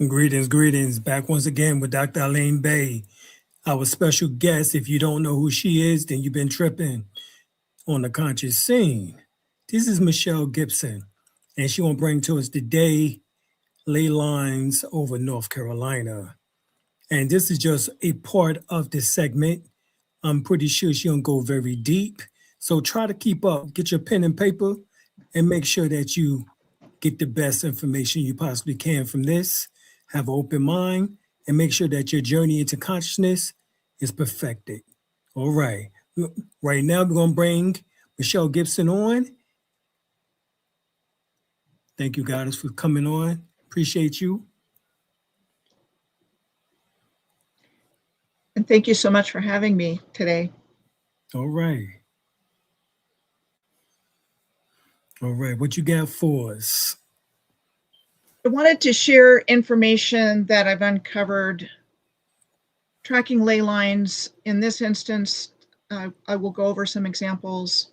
Greetings, greetings. Back once again with Dr. Alim El-Bey, our special guest. If you don't know who she is, then you've been tripping on the conscious scene. This is Michelle Gibson, and she will bring to us today ley lines over North Carolina. And this is just a part of this segment. I'm pretty sure she'll go very deep. So try to keep up, get your pen and paper, and make sure that you get the best information you possibly can from this. Have an open mind and make sure that your journey into consciousness is perfected. All right. Right now, we're going to bring Michelle Gibson on. Thank you, guys, for coming on. Appreciate you. And thank you so much for having me today. All right. All right. What you got for us? I wanted to share information that I've uncovered tracking ley lines. In this instance, I will go over some examples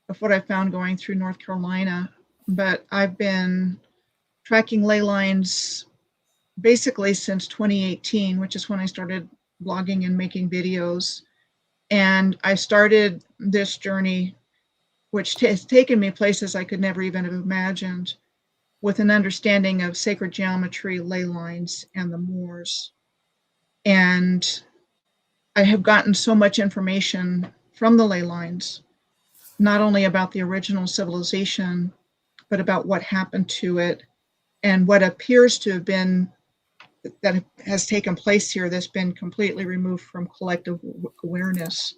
of what I found going through North Carolina, but I've been tracking ley lines basically since 2018, which is when I started blogging and making videos. And I started this journey, which has taken me places I could never even have imagined, with an understanding of sacred geometry, ley lines, and the Moors. And I have gotten so much information from the ley lines, not only about the original civilization, but about what happened to it and what appears to have been, that has taken place here that's been completely removed from collective awareness,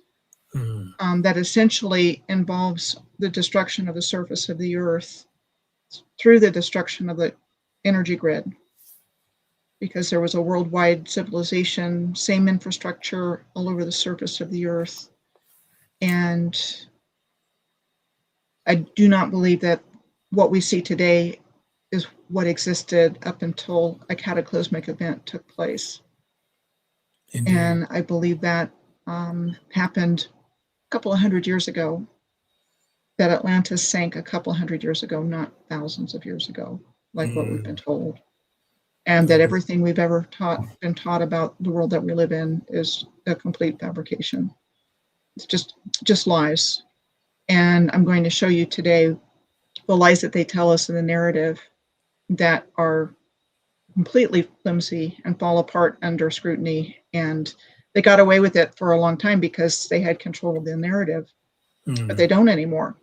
that essentially involves the destruction of the surface of the earth through the destruction of the energy grid, because there was a worldwide civilization, same infrastructure all over the surface of the earth. And I do not believe that what we see today is what existed up until a cataclysmic event took place. Indeed. And I believe that happened a couple of hundred years ago, that Atlantis sank a couple hundred years ago, not thousands of years ago, like what we've been told. And that everything we've ever been taught about the world that we live in is a complete fabrication. It's just lies. And I'm going to show you today the lies that they tell us in the narrative that are completely flimsy and fall apart under scrutiny. And they got away with it for a long time because they had control of the narrative, but they don't anymore.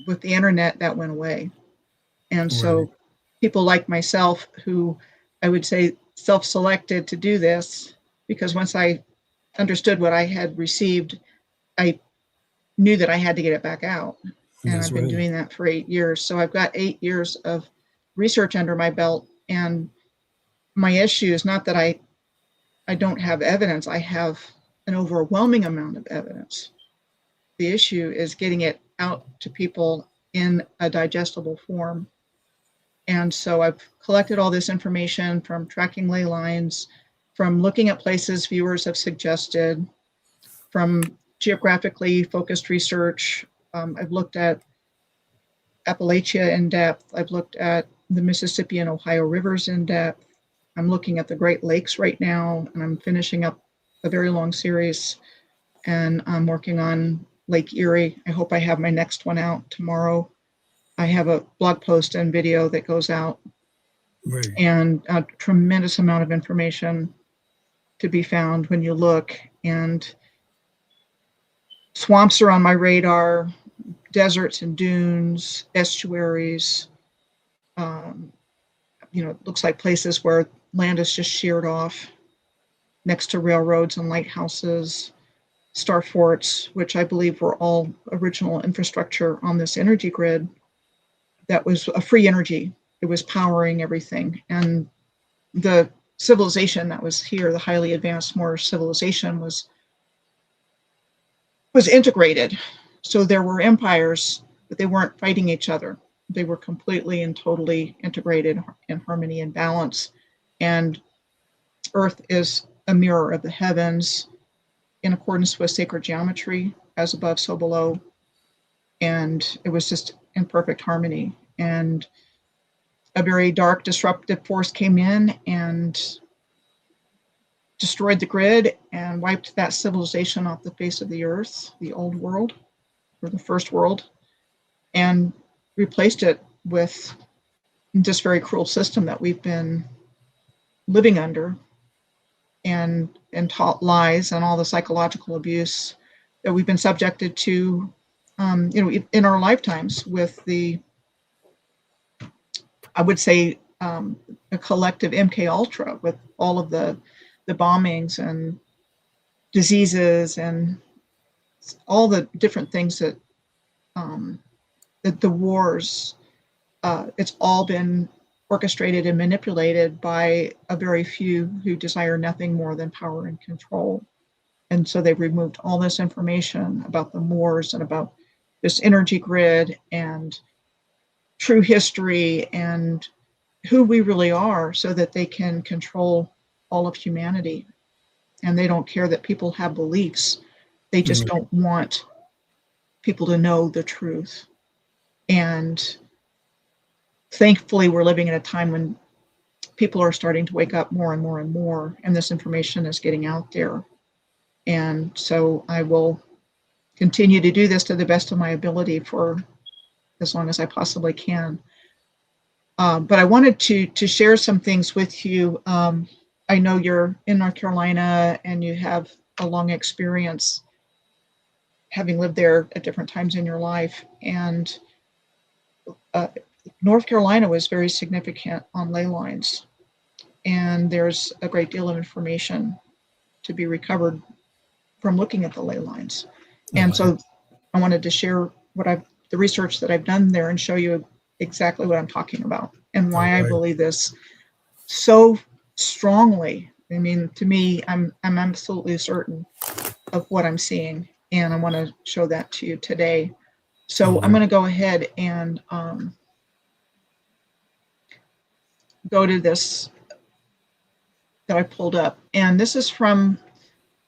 With the internet, that went away. And so people like myself, who I would say self-selected to do this, because once I understood what I had received, I knew that I had to get it back out. And I've been doing that for 8 years. So I've got 8 years of research under my belt. And my issue is not that I don't have evidence. I have an overwhelming amount of evidence. The issue is getting it out to people in a digestible form. And so I've collected all this information from tracking ley lines, from looking at places viewers have suggested, from geographically focused research. I've looked at Appalachia in depth. I've looked at the Mississippi and Ohio rivers in depth. I'm looking at the Great Lakes right now, and I'm finishing up a very long series. And I'm working on Lake Erie. I hope I have my next one out tomorrow. I have a blog post and video that goes out, and a tremendous amount of information to be found when you look. And swamps are on my radar, deserts and dunes, estuaries. It looks like places where land is just sheared off next to railroads and lighthouses, star forts, which I believe were all original infrastructure on this energy grid that was a free energy. It was powering everything. And the civilization that was here, the highly advanced Moorish civilization, was integrated. So there were empires, but they weren't fighting each other. They were completely and totally integrated in harmony and balance. And Earth is a mirror of the heavens in accordance with sacred geometry, as above, so below. And it was just in perfect harmony. And a very dark, disruptive force came in and destroyed the grid and wiped that civilization off the face of the earth, the old world, or the first world, and replaced it with this very cruel system that we've been living under, and taught lies and all the psychological abuse that we've been subjected to, in our lifetimes, with the, I would say, a collective MK Ultra, with all of the bombings and diseases and all the different things that the wars, it's all been orchestrated and manipulated by a very few who desire nothing more than power and control. And so they've removed all this information about the wars and about this energy grid and true history and who we really are, so that they can control all of humanity. And they don't care that people have beliefs. They just don't want people to know the truth. And thankfully, we're living in a time when people are starting to wake up more and more and more, and this information is getting out there. And so I will continue to do this to the best of my ability for as long as I possibly can. But I wanted to share some things with you. I know you're in North Carolina and you have a long experience having lived there at different times in your life. And North Carolina was very significant on ley lines. And there's a great deal of information to be recovered from looking at the ley lines. And so I wanted to share the research that I've done there and show you exactly what I'm talking about and why I believe this so strongly. I mean, to me, I'm absolutely certain of what I'm seeing, and I want to show that to you today. So I'm going to go ahead and go to this that I pulled up. And this is from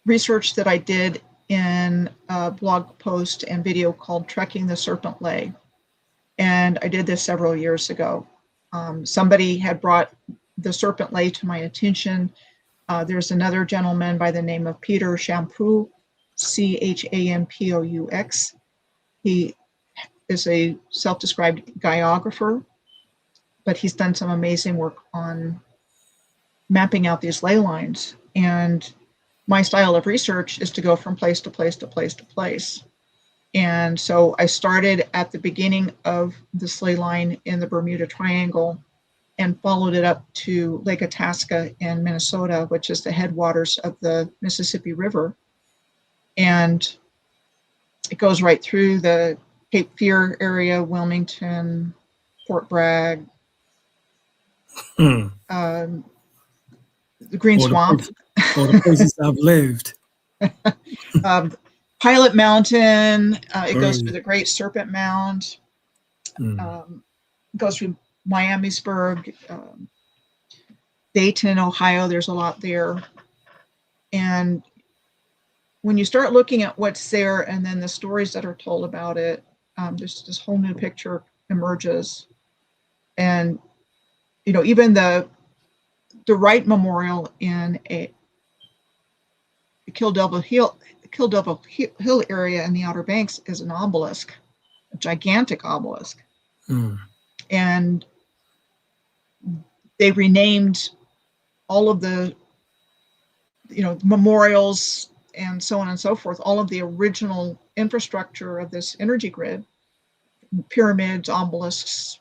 research that I did in a blog post and video called Trekking the Serpent Ley. And I did this several years ago. Somebody had brought the Serpent Ley to my attention. There's another gentleman by the name of Peter Champoux, Champoux. He is a self-described geographer, but he's done some amazing work on mapping out these ley lines. And my style of research is to go from place to place to place to place. And so I started at the beginning of this ley line in the Bermuda Triangle and followed it up to Lake Itasca in Minnesota, which is the headwaters of the Mississippi River. And it goes right through the Cape Fear area, Wilmington, Fort Bragg, the Green Swamp. All the places I've lived. Pilot Mountain, it goes through the Great Serpent Mound, goes through Miamisburg, Dayton, Ohio, there's a lot there. And when you start looking at what's there and then the stories that are told about it, there's this whole new picture emerges. And, even the Wright Memorial in a Kill Devil Hill area in the Outer Banks is an obelisk, a gigantic obelisk. And they renamed all of the, memorials and so on and so forth, all of the original infrastructure of this energy grid, pyramids, obelisks,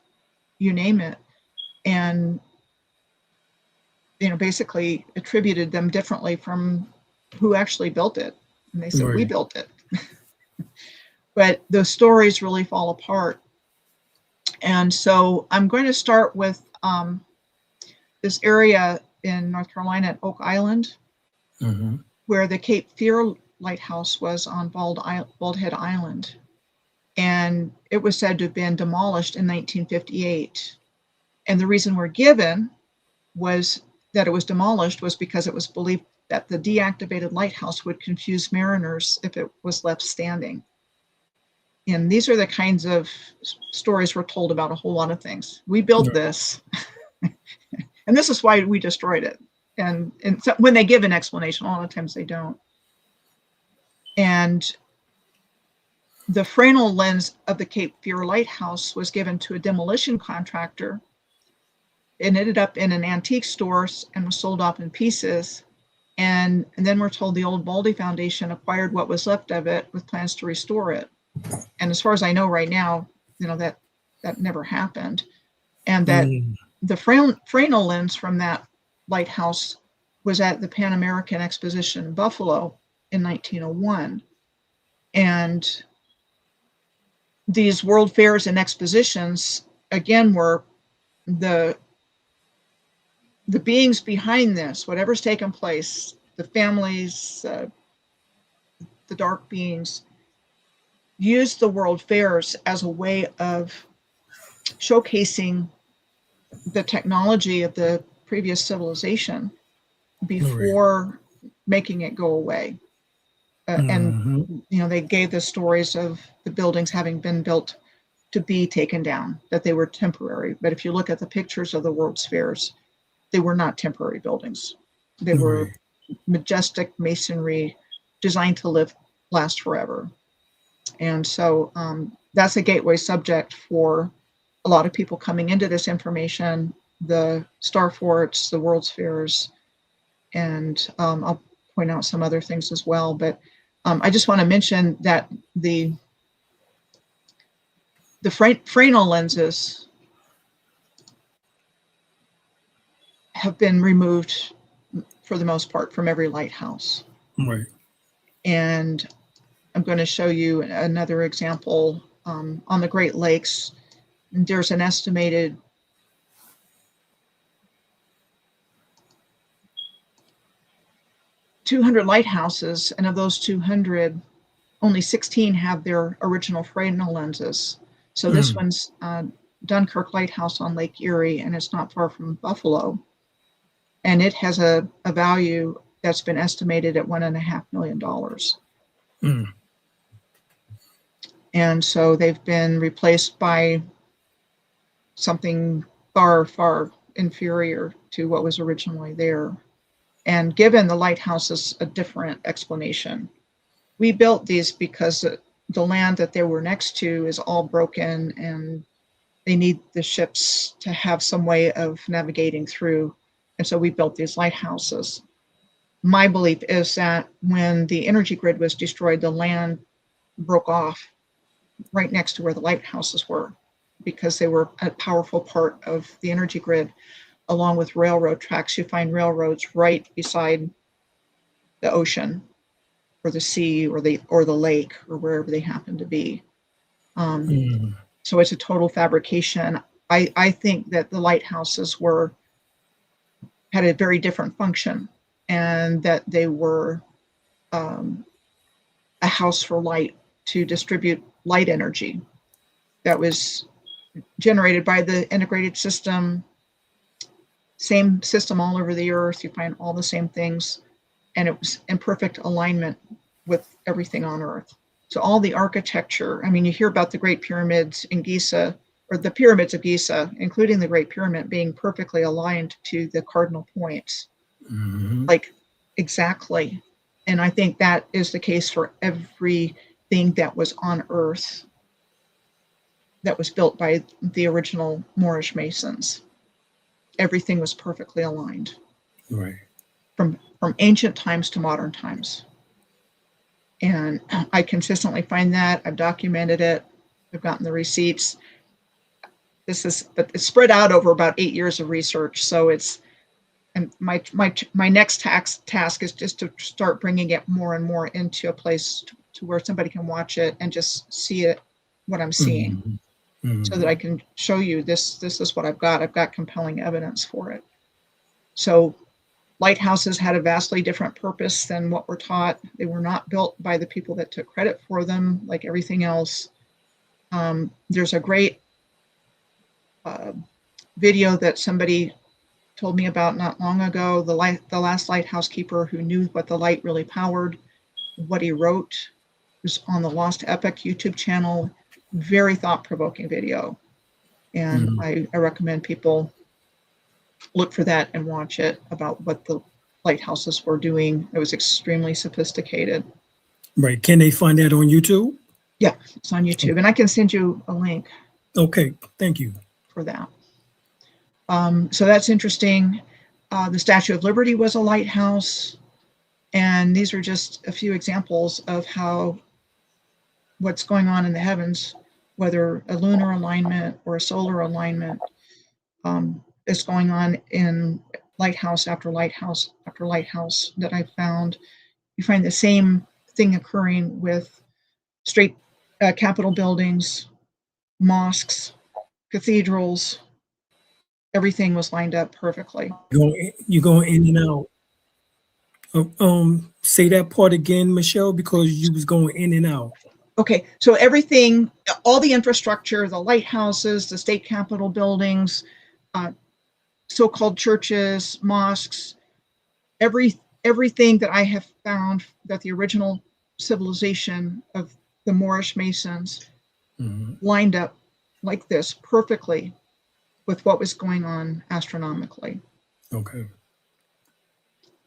you name it. And, basically attributed them differently from who actually built it. And they said, we built it. But the stories really fall apart. And so I'm going to start with this area in North Carolina at Oak Island, where the Cape Fear Lighthouse was on Bald Head Island. And it was said to have been demolished in 1958. And the reason we're given was that it was demolished was because it was believed that the deactivated lighthouse would confuse mariners if it was left standing. And these are the kinds of stories we're told about a whole lot of things. We built this, and this is why we destroyed it. And so when they give an explanation, a lot of times they don't. And the Fresnel lens of the Cape Fear Lighthouse was given to a demolition contractor. It ended up in an antique store and was sold off in pieces. And then we're told the old Baldy Foundation acquired what was left of it with plans to restore it. And as far as I know right now, that never happened. And that the Fresnel lens from that lighthouse was at the Pan American Exposition in Buffalo in 1901. And these world fairs and expositions, again, were the beings behind this, whatever's taken place, the families, the dark beings, used the world fairs as a way of showcasing the technology of the previous civilization before making it go away. And they gave the stories of the buildings having been built to be taken down, that they were temporary. But if you look at the pictures of the World's Fairs, they were not temporary buildings. They were majestic masonry designed to last forever. And so that's a gateway subject for a lot of people coming into this information, the star forts, the World's Fairs, and I'll point out some other things as well. But I just want to mention that the Fresnel lenses have been removed for the most part from every lighthouse. Right. And I'm going to show you another example on the Great Lakes. There's an estimated 200 lighthouses, and of those 200, only 16 have their original Fresnel lenses. So this one's Dunkirk Lighthouse on Lake Erie, and it's not far from Buffalo. And it has a value that's been estimated at $1.5 million. And so they've been replaced by something far, far inferior to what was originally there, and given the lighthouses a different explanation. We built these because the land that they were next to is all broken, and they need the ships to have some way of navigating through. And so we built these lighthouses. My belief is that when the energy grid was destroyed, the land broke off right next to where the lighthouses were, because they were a powerful part of the energy grid, along with railroad tracks. You find railroads right beside the ocean or the sea or the lake or wherever they happen to be. So it's a total fabrication. I think that the lighthouses had a very different function, and that they were a house for light to distribute light energy that was generated by the integrated system. Same system all over the earth. You find all the same things, and it was in perfect alignment with everything on earth. So all the architecture, I mean, you hear about the Great Pyramids in Giza, or the pyramids of Giza, including the Great Pyramid, being perfectly aligned to the cardinal points. Like, exactly. And I think that is the case for everything that was on earth that was built by the original Moorish Masons. Everything was perfectly aligned. Right. From ancient times to modern times. And I consistently find that. I've documented it. I've gotten the receipts. But it's spread out over about 8 years of research. So and my next task is just to start bringing it more and more into a place to where somebody can watch it and just see it, what I'm seeing, so that I can show you this is what I've got. I've got compelling evidence for it. So lighthouses had a vastly different purpose than what we're taught. They were not built by the people that took credit for them, like everything else. There's a great video that somebody told me about not long ago, the last lighthouse keeper who knew what the light really powered. What he wrote was on the Lost Epic YouTube channel. very thought-provoking video. And I recommend people look for that and watch it, about what the lighthouses were doing. It was extremely sophisticated. Right. Can they find that on YouTube? Yeah, it's on YouTube. And I can send you a link. Okay, thank you. For that. So that's interesting. The Statue of Liberty was a lighthouse. And these are just a few examples of how what's going on in the heavens, whether a lunar alignment or a solar alignment, is going on in lighthouse after lighthouse after lighthouse that I found. You find the same thing occurring with straight Capitol buildings, mosques, cathedrals. Everything was lined up perfectly. You're going in and out. Say that part again, Michelle, because you was going in and out. Okay, so everything, all the infrastructure, the lighthouses, the state capitol buildings, so-called churches, mosques, everything that I have found that the original civilization of the Moorish Masons lined up like this perfectly with what was going on astronomically. Okay.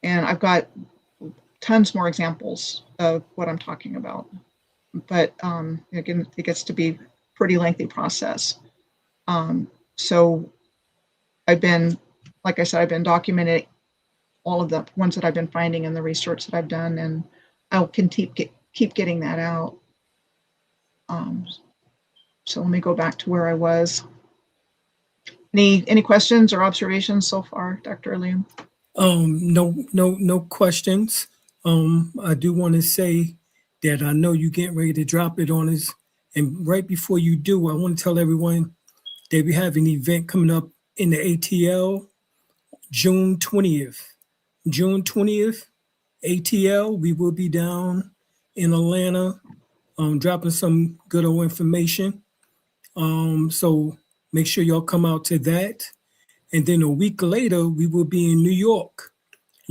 And I've got tons more examples of what I'm talking about. But again, it gets to be a pretty lengthy process. So I've been, like I said, I've been documenting all of the ones that I've been finding in the research that I've done, and I can keep getting that out. So let me go back to where I was. Any questions or observations so far, Dr. Alim? No questions. I do want to say that I know you're getting ready to drop it on us. And right before you do, I want to tell everyone that we have an event coming up in the ATL, June 20th. June 20th, ATL, we will be down in Atlanta, dropping some good old information. So make sure y'all come out to that. And then a week later, we will be in New York,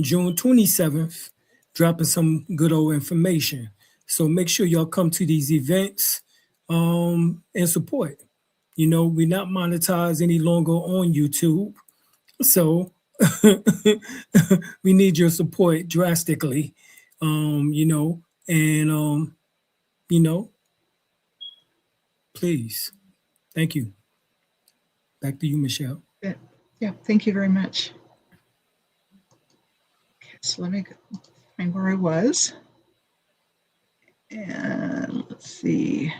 June 27th, dropping some good old information. So make sure y'all come to these events and support. You know, we're not monetized any longer on YouTube. So we need your support drastically, you know, and, you know, please. Thank you. Back to you, Michelle. Yeah, thank you very much. Okay, so let me find where I was. And let's see.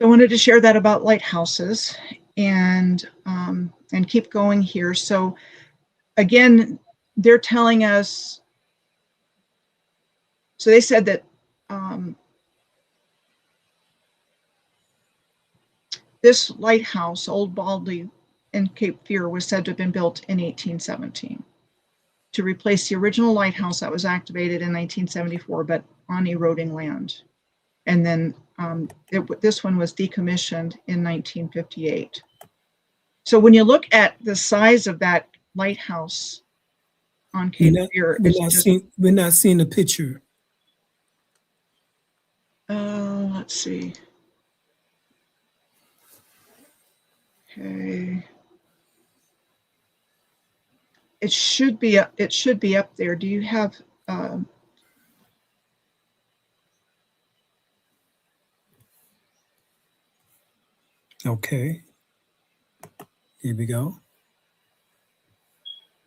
I wanted to share that about lighthouses and keep going here. So again, they're telling us, so they said that this lighthouse, Old Baldy in Cape Fear, was said to have been built in 1817 to replace the original lighthouse that was activated in 1974, but on eroding land. And then this one was decommissioned in 1958. So when you look at the size of that lighthouse on Cape Fear, we're not seeing a picture. Let's see. Okay. It should be up there. Do you have Okay. Here we go.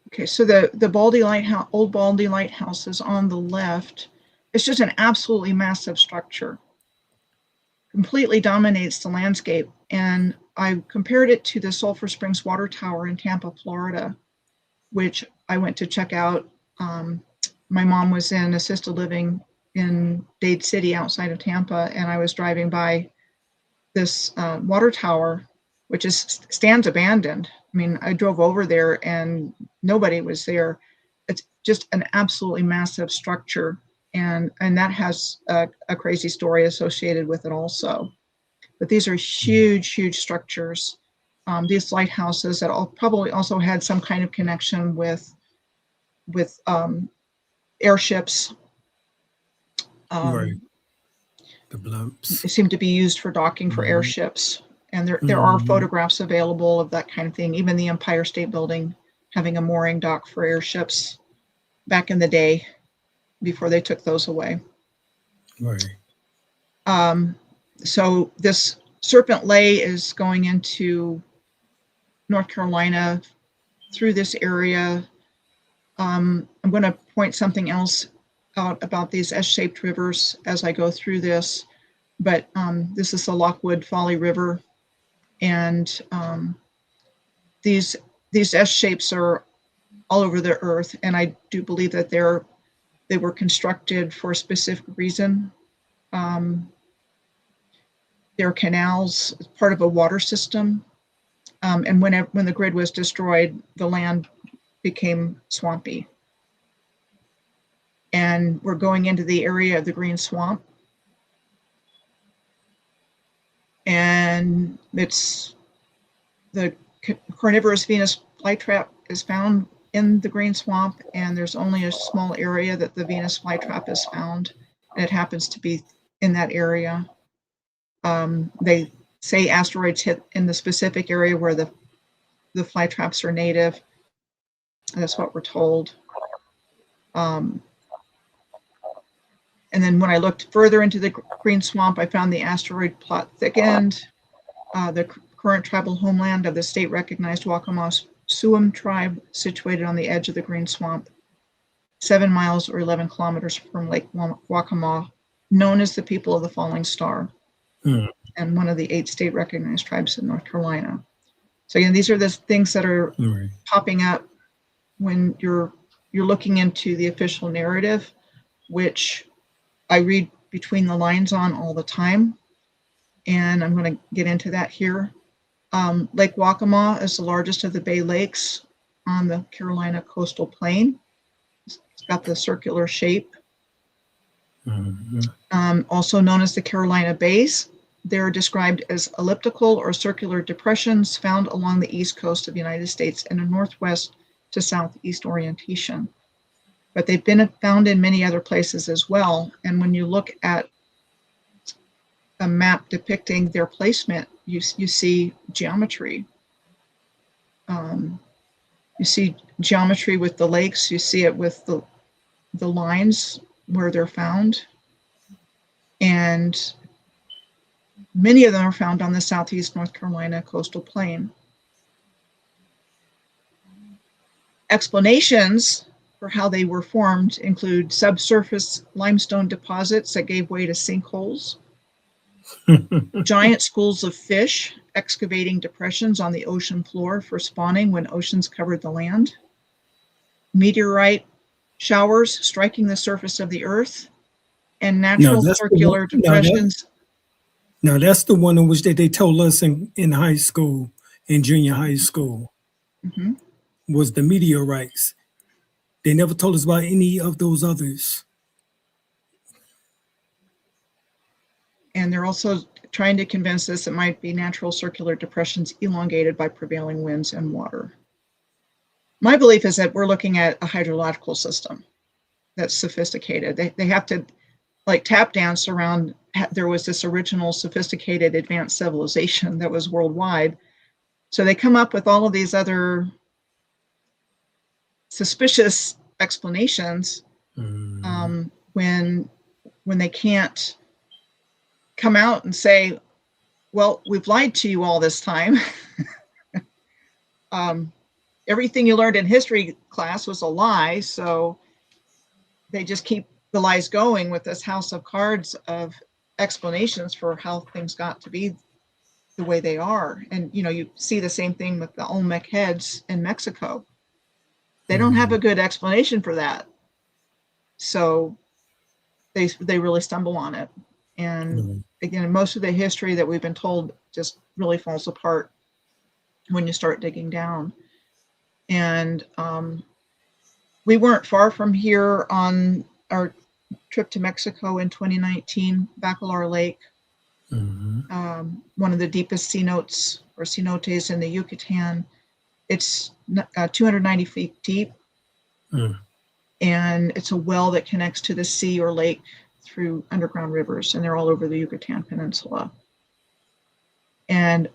Okay, so the Baldy Lighthouse, Old Baldy Lighthouse is on the left. It's just an absolutely massive structure. Completely dominates the landscape. And I compared it to the Sulphur Springs Water Tower in Tampa, Florida, which I went to check out. My mom was in assisted living in Dade City outside of Tampa, and I was driving by this water tower, which stands abandoned. I mean, I drove over there and nobody was there. It's just an absolutely massive structure, and that has a crazy story associated with it also. But these are huge, huge structures. These lighthouses that probably also had some kind of connection with airships. Right. The blimps. It seemed to be used for docking for airships. And there are photographs available of that kind of thing. Even the Empire State Building having a mooring dock for airships back in the day before they took those away. Right. So this Serpent Ley is going into North Carolina through this area. I'm going to point something else out about these S-shaped rivers as I go through this, but this is the Lockwood Folly River, and these S-shapes are all over the earth, and I do believe that they were constructed for a specific reason. They're canals, part of a water system, and when the grid was destroyed, the land became swampy. And we're going into the area of the Green Swamp. And it's the carnivorous Venus flytrap is found in the Green Swamp, and there's only a small area that the Venus flytrap is found, and it happens to be in that area. They say asteroids hit in the specific area where the flytraps are native. That's what we're told. And then when I looked further into the Green Swamp, I found the asteroid plot thickened. The current tribal homeland of the state-recognized Waccamaw Suam tribe, situated on the edge of the Green Swamp, 7 miles or 11 kilometers from Lake Waccamaw, known as the people of the falling star, and one of the 8 state-recognized tribes in North Carolina. So again, these are the things that are popping up when you're looking into the official narrative, which I read between the lines on all the time, and I'm going to get into that here. Lake Waccamaw is the largest of the Bay Lakes on the Carolina coastal plain. It's got the circular shape. Also known as the Carolina Bays. They're described as elliptical or circular depressions found along the east coast of the United States in a northwest to southeast orientation. But they've been found in many other places as well. And when you look at a map depicting their placement, you see geometry. You see geometry with the lakes. You see it with the lines where they're found. And many of them are found on the southeast North Carolina coastal plain. Explanations for how they were formed include subsurface limestone deposits that gave way to sinkholes, giant schools of fish excavating depressions on the ocean floor for spawning when oceans covered the land, meteorite showers striking the surface of the earth, and natural circular depressions. Now that's the one in which they told us in high school, in junior high school, was the meteorites. They never told us about any of those others. And they're also trying to convince us it might be natural circular depressions elongated by prevailing winds and water. My belief is that we're looking at a hydrological system that's sophisticated. They have to like tap dance around. There was this original sophisticated advanced civilization that was worldwide. So they come up with all of these other suspicious explanations when they can't come out and say, well, we've lied to you all this time. Everything you learned in history class was a lie. So they just keep the lies going with this house of cards of explanations for how things got to be the way they are. And, you know, you see the same thing with the Olmec heads in Mexico. They don't have a good explanation for that. So they really stumble on it. And again, most of the history that we've been told just really falls apart when you start digging down. And we weren't far from here on our trip to Mexico in 2019, Bacalar Lake, one of the deepest cenotes or cenotes in the Yucatan. It's 290 feet deep, and it's a well that connects to the sea or lake through underground rivers, and they're all over the Yucatan Peninsula. And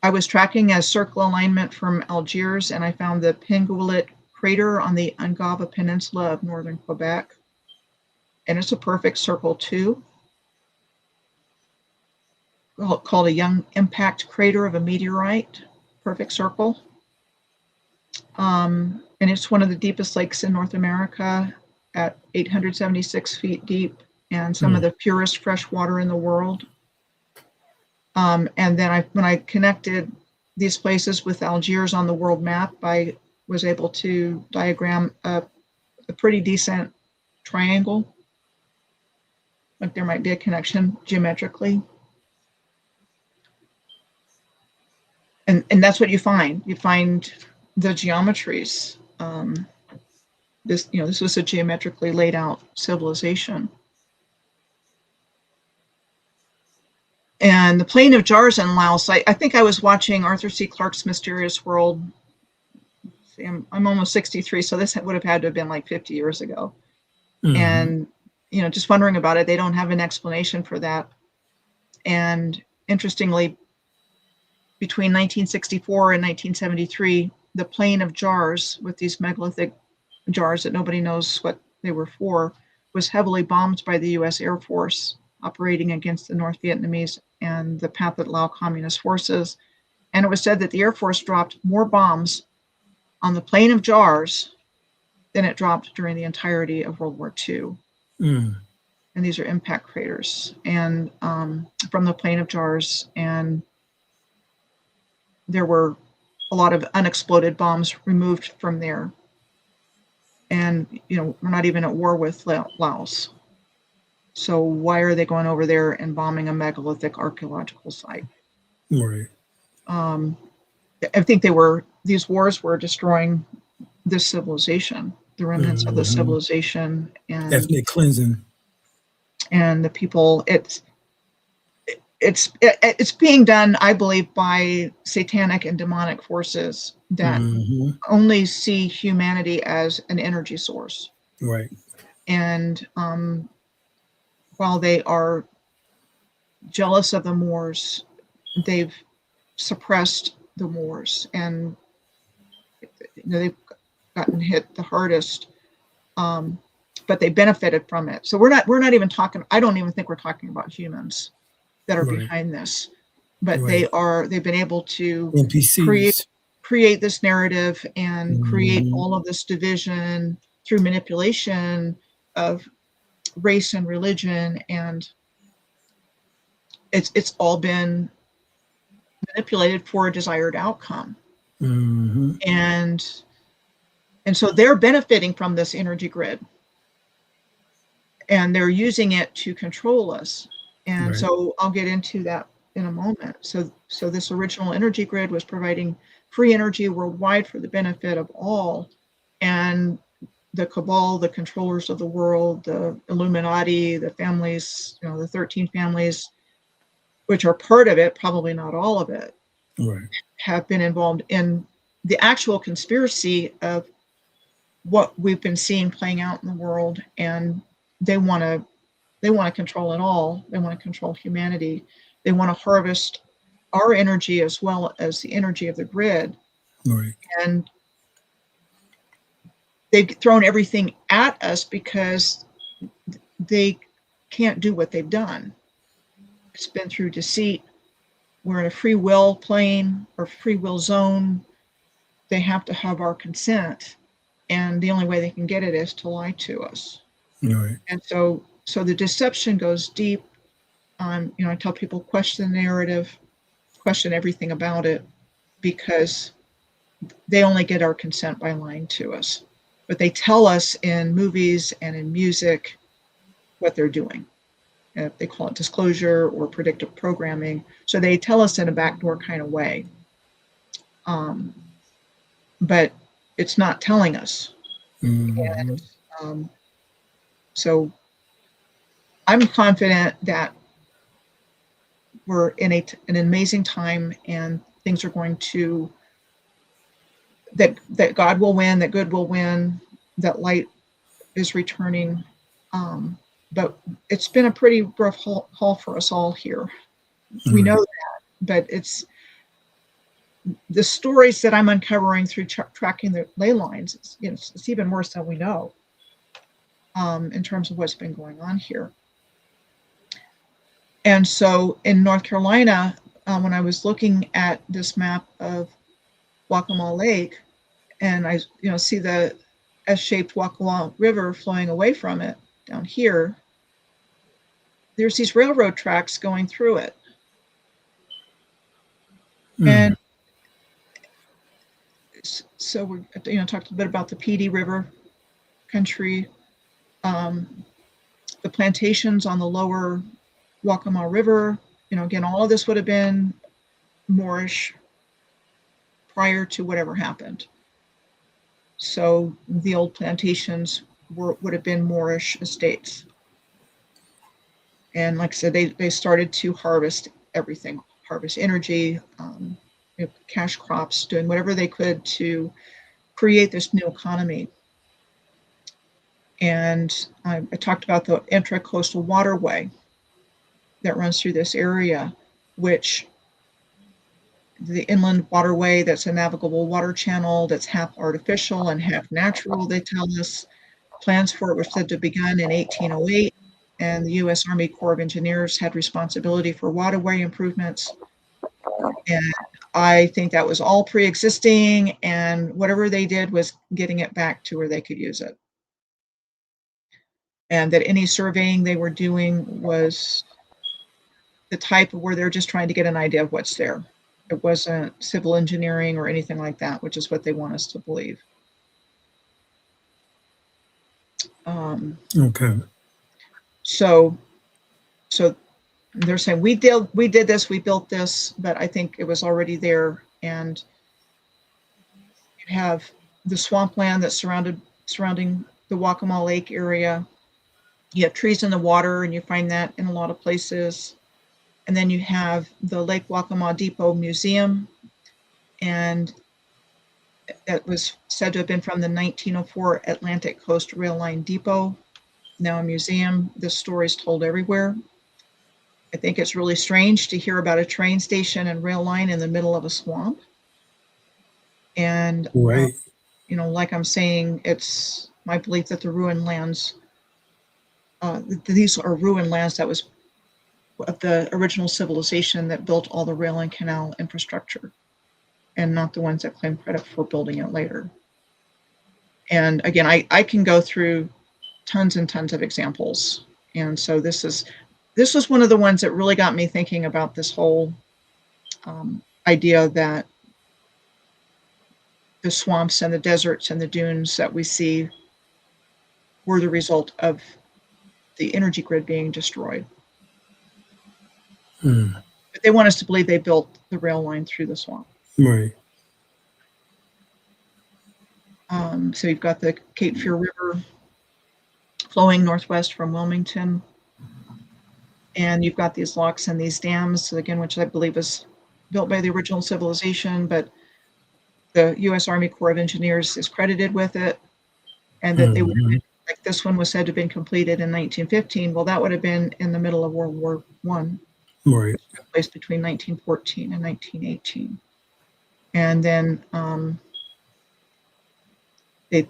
I was tracking a circle alignment from Algiers, and I found the Pinguelit crater on the Ungava Peninsula of northern Quebec. And it's a perfect circle too, called a young impact crater of a meteorite, perfect circle. And it's one of the deepest lakes in North America at 876 feet deep, and some of the purest fresh water in the world. And then when I connected these places with Algiers on the world map, I was able to diagram a pretty decent triangle. Like there might be a connection geometrically. And that's what you find. You find the geometries. This was a geometrically laid out civilization. And the Plain of Jars in Laos, I think I was watching Arthur C. Clarke's Mysterious World. See, I'm almost 63, so this would have had to have been like 50 years ago. And, just wondering about it. They don't have an explanation for that. And interestingly, between 1964 and 1973, the Plain of Jars, with these megalithic jars that nobody knows what they were for, was heavily bombed by the US Air Force operating against the North Vietnamese and the Pathet Lao Communist forces. And it was said that the Air Force dropped more bombs on the Plain of Jars than it dropped during the entirety of World War II. And these are impact craters and from the Plain of Jars. And there were a lot of unexploded bombs removed from there. And, we're not even at war with Laos. So why are they going over there and bombing a megalithic archaeological site? Right. I think these wars were destroying this civilization, the remnants of the civilization, and ethnic cleansing. And the people. It's being done, I believe, by satanic and demonic forces that only see humanity as an energy source. Right. And while they are jealous of the Moors, they've suppressed the Moors, and they've gotten hit the hardest. But they benefited from it. So we're not even talking. I don't even think we're talking about humans that are behind this, but they've been able to create this narrative and create all of this division through manipulation of race and religion, and it's all been manipulated for a desired outcome. And so they're benefiting from this energy grid, and they're using it to control us. And so I'll get into that in a moment. So this original energy grid was providing free energy worldwide for the benefit of all. And the cabal, the controllers of the world, the Illuminati, the families, the 13 families, which are part of it, probably not all of it, have been involved in the actual conspiracy of what we've been seeing playing out in the world. And they want to control it all. They want to control humanity. They want to harvest our energy as well as the energy of the grid. And they've thrown everything at us because they can't do what they've done. It's been through deceit. We're in a free will plane or free will zone. They have to have our consent. And the only way they can get it is to lie to us. And so the deception goes deep. I tell people, question the narrative, question everything about it, because they only get our consent by lying to us. But they tell us in movies and in music what they're doing. They call it disclosure or predictive programming. So they tell us in a backdoor kind of way. But it's not telling us. And so I'm confident that we're in an amazing time, and things are going to, that God will win, that good will win, that light is returning. but it's been a pretty rough haul for us all here. We know that, but it's the stories that I'm uncovering through tracking the ley lines. It's even worse than we know in terms of what's been going on here. And so in North Carolina, when I was looking at this map of Waccamaw Lake, and I see the S-shaped Waccamaw River flowing away from it down here, there's these railroad tracks going through it. And so we talked a bit about the PD River country, the plantations on the lower Waccamaw River. Again, all of this would have been Moorish prior to whatever happened. So the old plantations would have been Moorish estates. And like I said, they started to harvest everything, harvest energy, cash crops, doing whatever they could to create this new economy. And I talked about the intracoastal waterway that runs through this area, which the inland waterway, that's a navigable water channel that's half artificial and half natural, they tell us. Plans for it were said to have begun in 1808, and the U.S. Army Corps of Engineers had responsibility for waterway improvements. And I think that was all pre-existing, and whatever they did was getting it back to where they could use it. And that any surveying they were doing was the type of where they're just trying to get an idea of what's there. It wasn't civil engineering or anything like that, which is what they want us to believe. Okay. So they're saying we did this, we built this, but I think it was already there. And you have the swampland that's surrounding the Waccamaw Lake area. You have trees in the water, and you find that in a lot of places. And then you have the Lake Waccamaw Depot Museum, and that was said to have been from the 1904 Atlantic Coast Rail Line Depot, now a museum. This story is told everywhere. I think it's really strange to hear about a train station and rail line in the middle of a swamp. And, right. Like I'm saying, it's my belief that the ruined lands, these are ruined lands that was of the original civilization that built all the rail and canal infrastructure, and not the ones that claim credit for building it later. And again, I can go through tons and tons of examples. And so this was one of the ones that really got me thinking about this whole idea that the swamps and the deserts and the dunes that we see were the result of the energy grid being destroyed. But they want us to believe they built the rail line through the swamp. Right. So you've got the Cape Fear River flowing northwest from Wilmington. And you've got these locks and these dams, again, which I believe was built by the original civilization, but the U.S. Army Corps of Engineers is credited with it. And that they would have been, like this one was said to have been completed in 1915. Well, that would have been in the middle of World War I. Right. Which took place between 1914 and 1918. And then they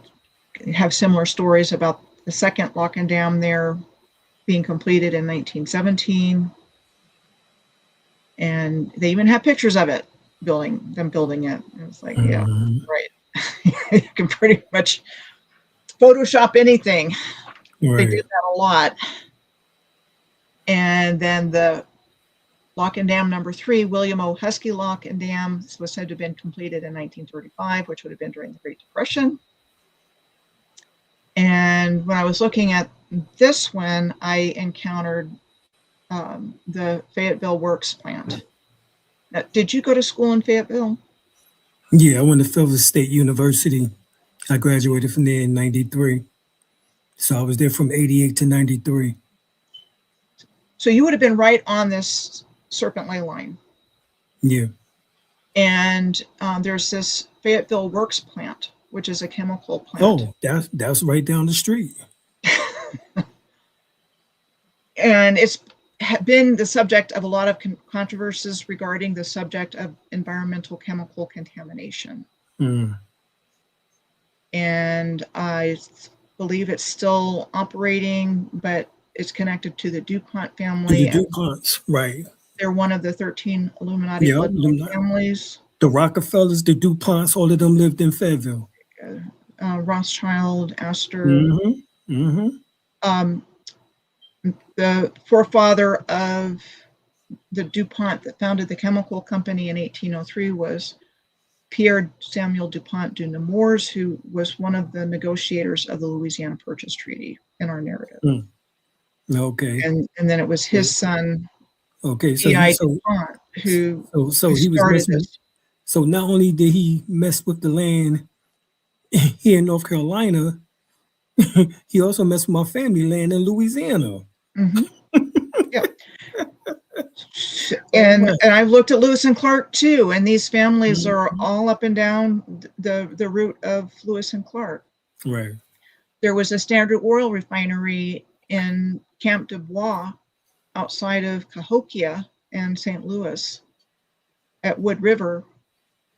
have similar stories about the second lock and dam there being completed in 1917. And they even have pictures of it, building it. And it's like, yeah, right. You can pretty much Photoshop anything. Right. They do that a lot. And then the Lock and Dam number 3, William O. Husky Lock and Dam, was said to have been completed in 1935, which would have been during the Great Depression. And when I was looking at this one, I encountered the Fayetteville Works plant. Now, did you go to school in Fayetteville? Yeah, I went to Fayetteville State University. I graduated from there in 93. So I was there from 88 to 93. So you would have been right on this Serpent Ley line. Yeah. And there's this Fayetteville Works plant, which is a chemical plant. Oh, that's right down the street. And it's been the subject of a lot of controversies regarding the subject of environmental chemical contamination. Mm. And I believe it's still operating, but it's connected to the DuPont family. The DuPonts, right. They're one of the 13 Illuminati Yeah, bloodline families. the Rockefellers, the DuPonts, all of them lived in Fayetteville. Rothschild, Astor. Mm-hmm. Mm-hmm. The forefather of the DuPont that founded the chemical company in 1803 was Pierre Samuel DuPont de Nemours, who was one of the negotiators of the Louisiana Purchase Treaty in our narrative. Mm. Okay. And then it was his son, Okay, so E.I. he DuPont, who he was started messing. this. So not only did he mess with the land here in North Carolina, he also messed with my family land in Louisiana. Mm-hmm. Yeah. And I've looked at Lewis and Clark too, and these families are all up and down the route of Lewis and Clark. Right. There was a Standard Oil refinery in Camp du Bois outside of Cahokia and St. Louis at Wood River.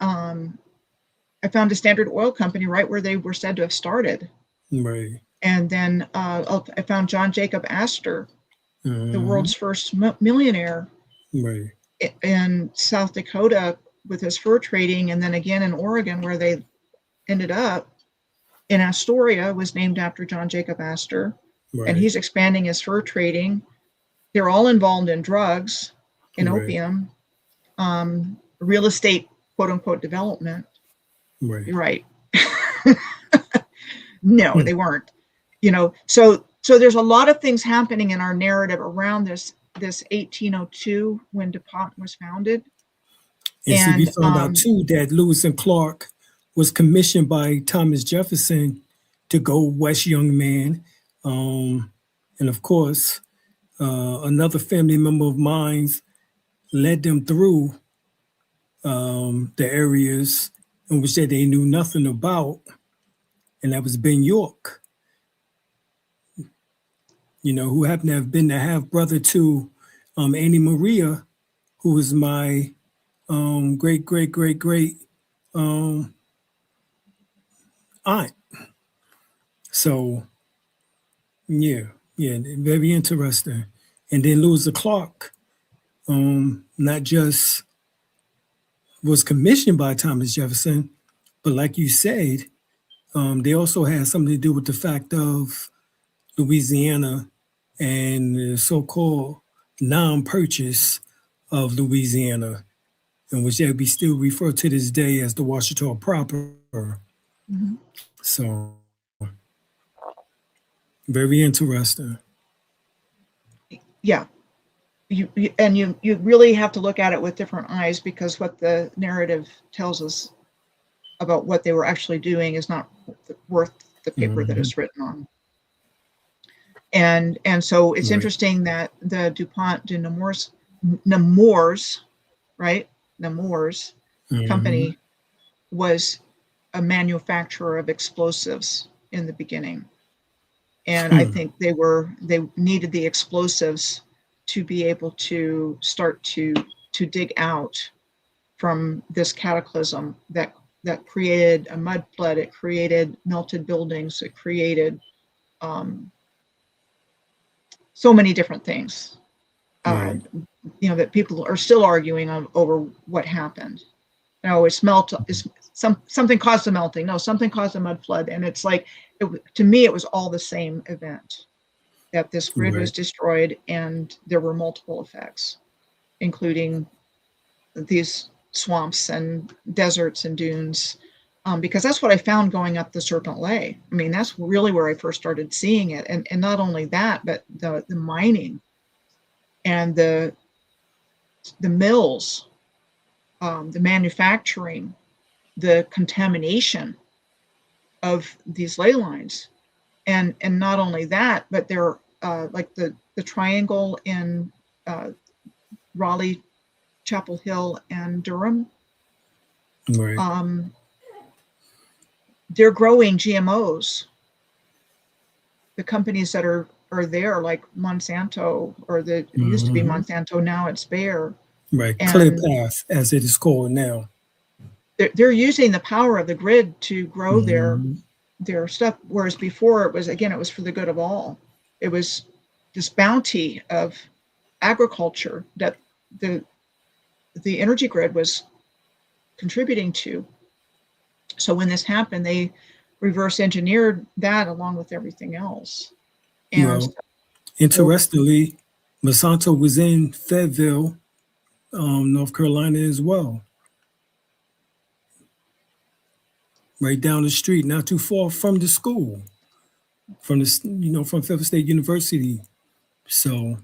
I found a Standard Oil company right where they were said to have started. Right. And then I found John Jacob Astor, the world's first millionaire, right, in South Dakota with his fur trading, and then again in Oregon where they ended up. In Astoria was named after John Jacob Astor, right. and he's expanding his fur trading. They're all involved in drugs, in opium, real estate, quote unquote, development. Right. You're right. No, they weren't. You know, so there's a lot of things happening in our narrative around this 1802 when DuPont was founded. And see, we found out too that Lewis and Clark was commissioned by Thomas Jefferson to go west, young man. And of course, another family member of mine led them through the areas in which they knew nothing about, and that was Ben York, you know, who happened to have been the half brother to Annie Maria, who was my great aunt. So yeah, very interesting. And then Lewis and Clark, not just was commissioned by Thomas Jefferson, but like you said, they also had something to do with the fact of Louisiana and the so-called non-purchase of Louisiana, in which they be still referred to this day as the Washita proper. Mm-hmm. So very interesting. Yeah. You really have to look at it with different eyes, because what the narrative tells us about what they were actually doing is not worth the paper that it's written on. And so it's interesting that the DuPont de Nemours, right? Nemours company was a manufacturer of explosives in the beginning. And I think they needed the explosives to be able to start to dig out from this cataclysm that created a mud flood. It created melted buildings. It created so many different things, you know, that people are still arguing over what happened. No, something caused the melting. No, something caused a mud flood. And it's like, to me, it was all the same event, that this grid was destroyed and there were multiple effects, including these swamps and deserts and dunes, because that's what I found going up the Serpent Ley. I mean, that's really where I first started seeing it. And not only that, but the mining and the mills, the manufacturing, the contamination of these ley lines. And not only that, but they're like the triangle in Raleigh, Chapel Hill, and Durham. They're growing GMOs. The companies that are are there, like Monsanto, or it used to be Hmm. Monsanto, now it's Bayer. Right. Clear And path, as it is called now. they're using the power of the grid to grow Hmm. their stuff, whereas before it was, again, it was for the good of all. It was this bounty of agriculture that the energy grid was contributing to. So when this happened, they reverse engineered that along with everything else. And Well, so, interestingly, Monsanto was in Fayetteville, North Carolina as well, right down the street, not too far from the school, from from Fayetteville State University. So,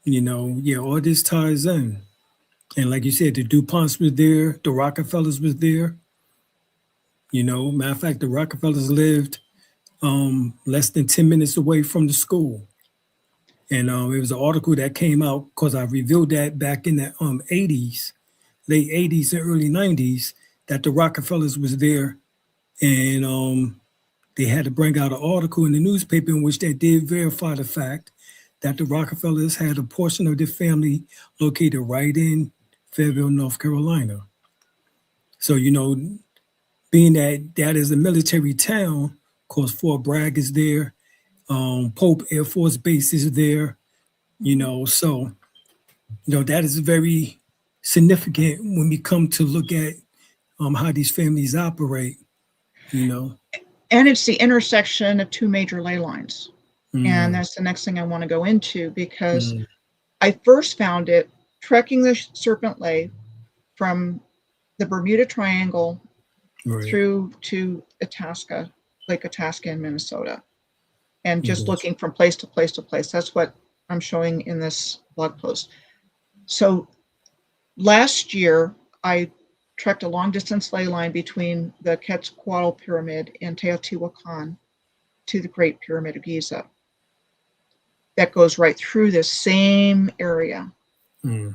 yeah, all this ties in. And like you said, the DuPonts was there, the Rockefellers was there. Matter of fact, the Rockefellers lived less than 10 minutes away from the school. And it was an article that came out because I revealed that back in the 80s, late 80s and early 90s, that the Rockefellers was there. And they had to bring out an article in the newspaper in which they did verify the fact that the Rockefellers had a portion of their family located right in Fayetteville, North Carolina. So, being that that is a military town, of course, Fort Bragg is there, Pope Air Force Base is there, so, that is very significant when we come to look at how these families operate, you know. and it's the intersection of two major ley lines. And Mm, that's the next thing I want to go into, because mm, I first found it trekking the Serpent Ley from the Bermuda Triangle right. through to Itasca, Lake Itasca in Minnesota, and just Yes. looking from place to place to place. That's what I'm showing in this blog post. So last year, I trekked a long distance ley line between the Quetzalcoatl Pyramid and Teotihuacan to the Great Pyramid of Giza. That goes right through this same area. Mm,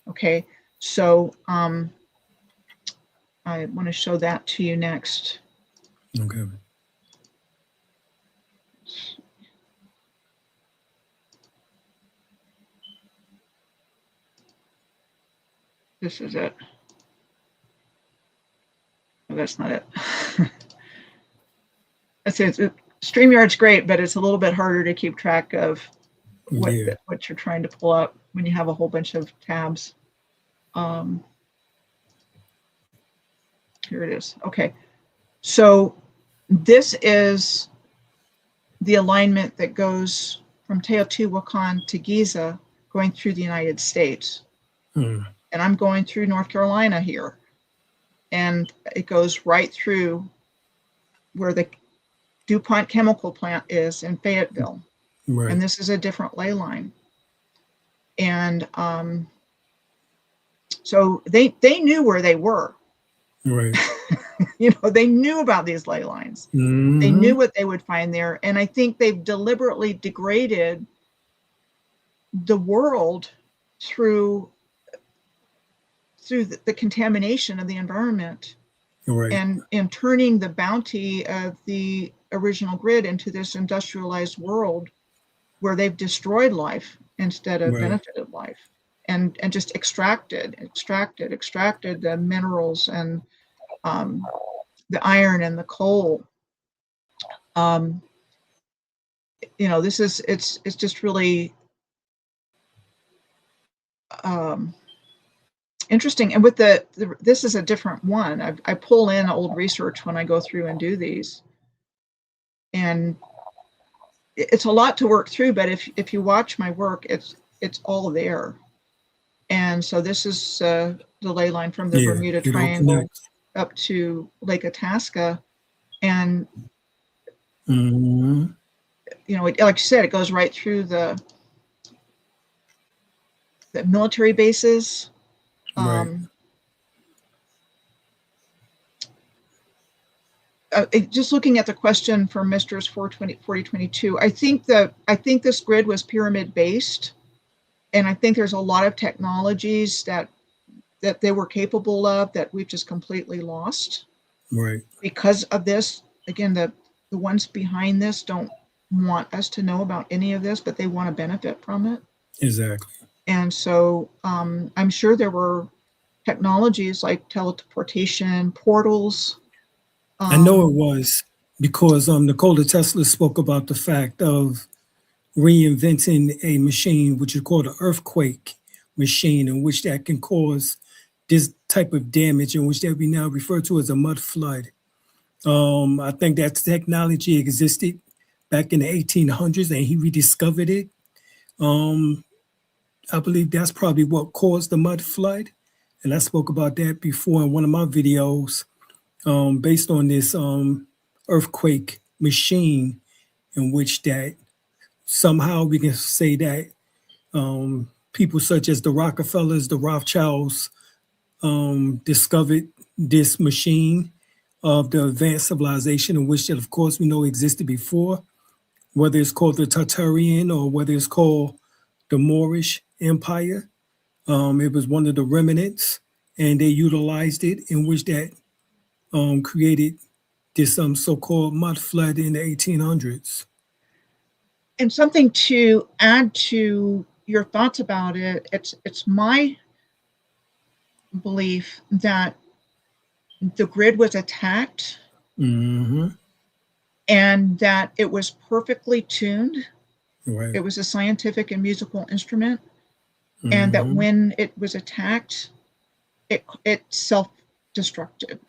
Okay, so I want to show that to you next. okay. This is it. No, that's not it. That's it. StreamYard's great, but it's a little bit harder to keep track of what Yeah. what you're trying to pull up when you have a whole bunch of tabs. Here it is. Okay, so this is the alignment that goes from Teotihuacan to Giza, going through the United States. Mm, And I'm going through North Carolina here. And it goes right through where the DuPont chemical plant is in Fayetteville. right. And this is a different ley line. And so they knew where they were. Right. They knew about these ley lines. They Hmm. knew what they would find there. And I think they've deliberately degraded the world through the contamination of the environment, Right. and turning the bounty of the original grid into this industrialized world where they've destroyed life instead of Right. benefited life, and just extracted the minerals and the iron and the coal. This is it's just really interesting. And with this is a different one. I pull in old research when I go through and do these, and it's a lot to work through. But if you watch my work, it's all there. And so this is the ley line from the Yeah. Bermuda It all Triangle connects. up to Lake Itasca, and Hmm. like you said, it goes right through the military bases. Right. Just looking at the question for Misters 4022, I think this grid was pyramid based, and I think there's a lot of technologies that they were capable of that we've just completely lost Right. because of this. Again, the ones behind this don't want us to know about any of this, but they want to benefit from it. Exactly. And so I'm sure there were technologies like teleportation, portals. I know it was because Nikola Tesla spoke about the fact of reinventing a machine which is called an earthquake machine, in which that can cause this type of damage, in which that we now refer to as a mud flood. I think that technology existed back in the 1800s, and he rediscovered it. I believe that's probably what caused the mud flood, and I spoke about that before in one of my videos, based on this earthquake machine, in which that somehow we can say that people such as the Rockefellers, the Rothschilds, discovered this machine of the advanced civilization, in which that, of course, we know existed before, whether it's called the Tartarian or whether it's called the Moorish Empire. It was one of the remnants, and they utilized it, in which that created this so-called mud flood in the 1800s. And something to add to your thoughts about it, it's my belief that the grid was attacked Mm-hmm. and that it was perfectly tuned. Right. It was a scientific and musical instrument, Mm-hmm. and that when it was attacked, it self-destructed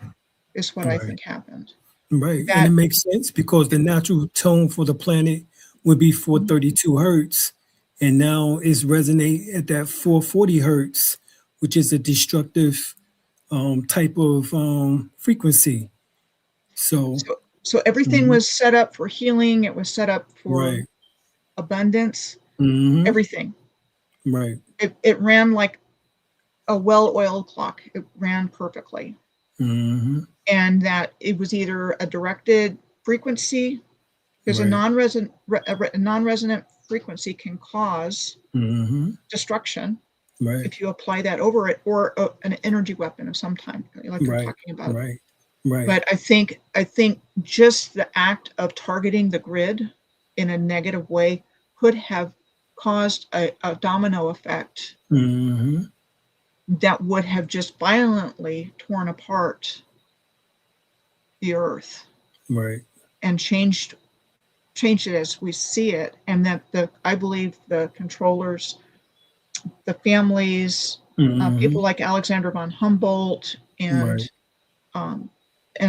is what I think happened. Right. And it That makes sense because the natural tone for the planet would be 432 hertz. And now it's resonate at that 440 hertz, which is a destructive type of frequency. So, so everything was set up for healing. It was set up for right. abundance. Mm-hmm. Everything. Right. It ran like a well-oiled clock. It ran perfectly. Mm-hmm. And that it was either a directed frequency, because Right. a non-resonant frequency can cause destruction Right. if you apply that over it, or an energy weapon of some kind, like we're talking about. Right. Right. But I think just the act of targeting the grid in a negative way could have caused a domino effect that would have just violently torn apart the earth, right, and changed it as we see it. And that I believe the controllers, the families, people like Alexander von Humboldt and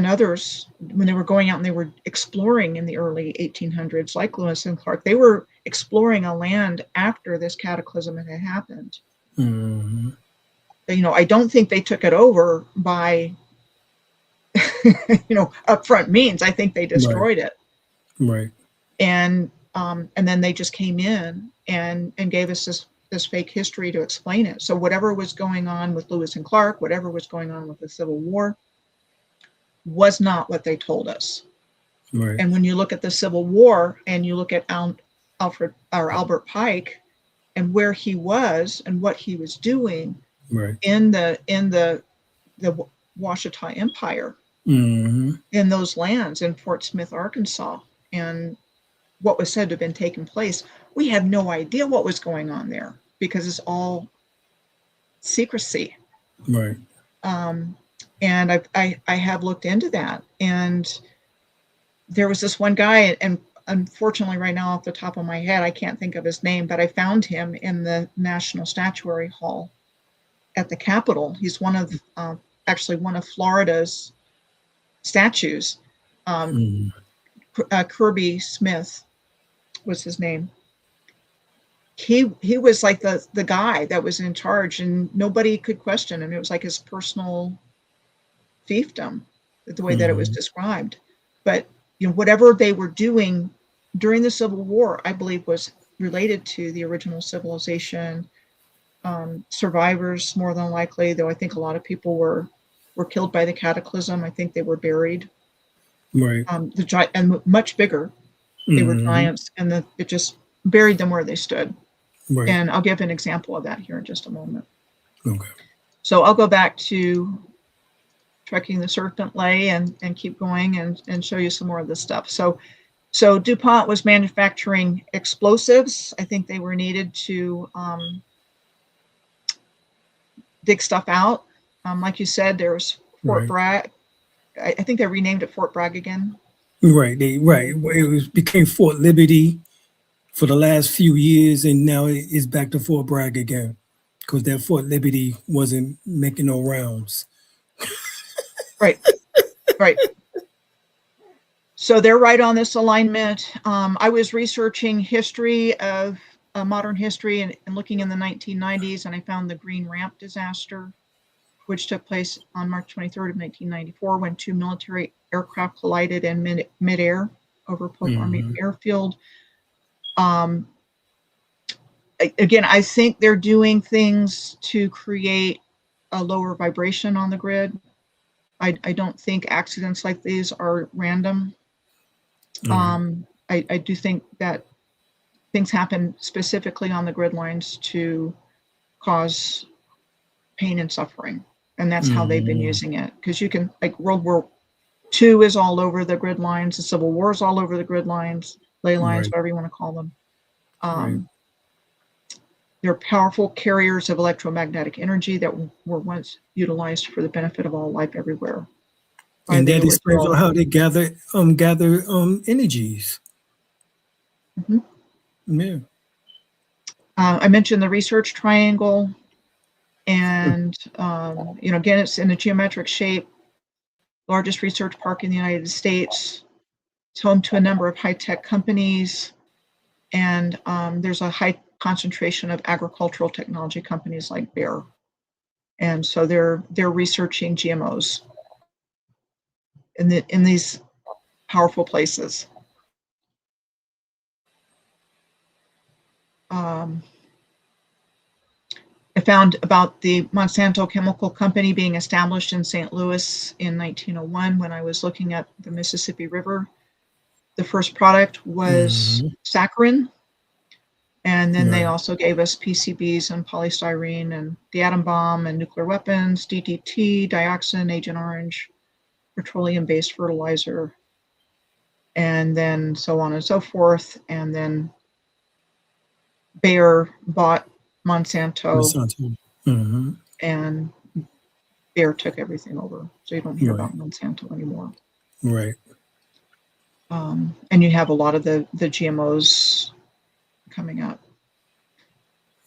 others, when they were going out and they were exploring in the early 1800s, like Lewis and Clark, they were exploring a land after this cataclysm had happened. I don't think they took it over by upfront means. I think they destroyed it. Right. And then they just came in and gave us this fake history to explain it. So whatever was going on with Lewis and Clark, whatever was going on with the Civil War, was not what they told us. Right. And when you look at the Civil War and you look at Albert Pike and where he was and what he was doing in the Washita Empire, in those lands in Fort Smith, Arkansas, and what was said to have been taking place, we have no idea what was going on there because it's all secrecy. Right. And I have looked into that, and there was this one guy, and unfortunately right now off the top of my head I can't think of his name, but I found him in the National Statuary Hall at the Capitol. He's one of Florida's statues. Kirby Smith was his name. He was like the guy that was in charge, and nobody could question him. It was like his personal fiefdom, the way that it was described. But whatever they were doing during the Civil War, I believe, was related to the original civilization. Survivors, more than likely, though I think a lot of people were killed by the cataclysm. I think they were buried. Right. And much bigger. They were giants, and it just buried them where they stood. Right. And I'll give an example of that here in just a moment. Okay. So I'll go back to trekking the Serpent Ley and keep going and show you some more of this stuff. So So DuPont was manufacturing explosives. I think they were needed to dig stuff out. Like you said, there was Fort Right. Bragg. I think they renamed it Fort Bragg again. Right. It became Fort Liberty for the last few years, and now it's back to Fort Bragg again because that Fort Liberty wasn't making no rounds. Right. Right. So they're right on this alignment. I was researching history of modern history and looking in the 1990s, and I found the Green Ramp disaster, which took place on March 23rd of 1994 when two military aircraft collided in midair over Polk Army Airfield. Again, I think they're doing things to create a lower vibration on the grid. I don't think accidents like these are random. I do think that things happen specifically on the grid lines to cause pain and suffering. And that's how they've been using it. Because you can, like World War II is all over the grid lines, the Civil War is all over the grid lines, ley lines, whatever you want to call them. They're powerful carriers of electromagnetic energy that were once utilized for the benefit of all life everywhere. And that explains how they gather energies. Yeah. I mentioned the research triangle, and again, it's in a geometric shape. Largest research park in the United States. It's home to a number of high-tech companies, and there's a high concentration of agricultural technology companies like Bayer, and so they're researching GMOs in these powerful places. I found about the Monsanto Chemical Company being established in St. Louis in 1901 when I was looking at the Mississippi River. The first product was saccharin, and then they also gave us PCBs and polystyrene and the atom bomb and nuclear weapons, DDT, dioxin, Agent Orange, petroleum-based fertilizer, and then so on and so forth. And then Bayer bought Monsanto. And Bayer took everything over. So you don't hear about Monsanto anymore. Right. And you have a lot of the GMOs coming up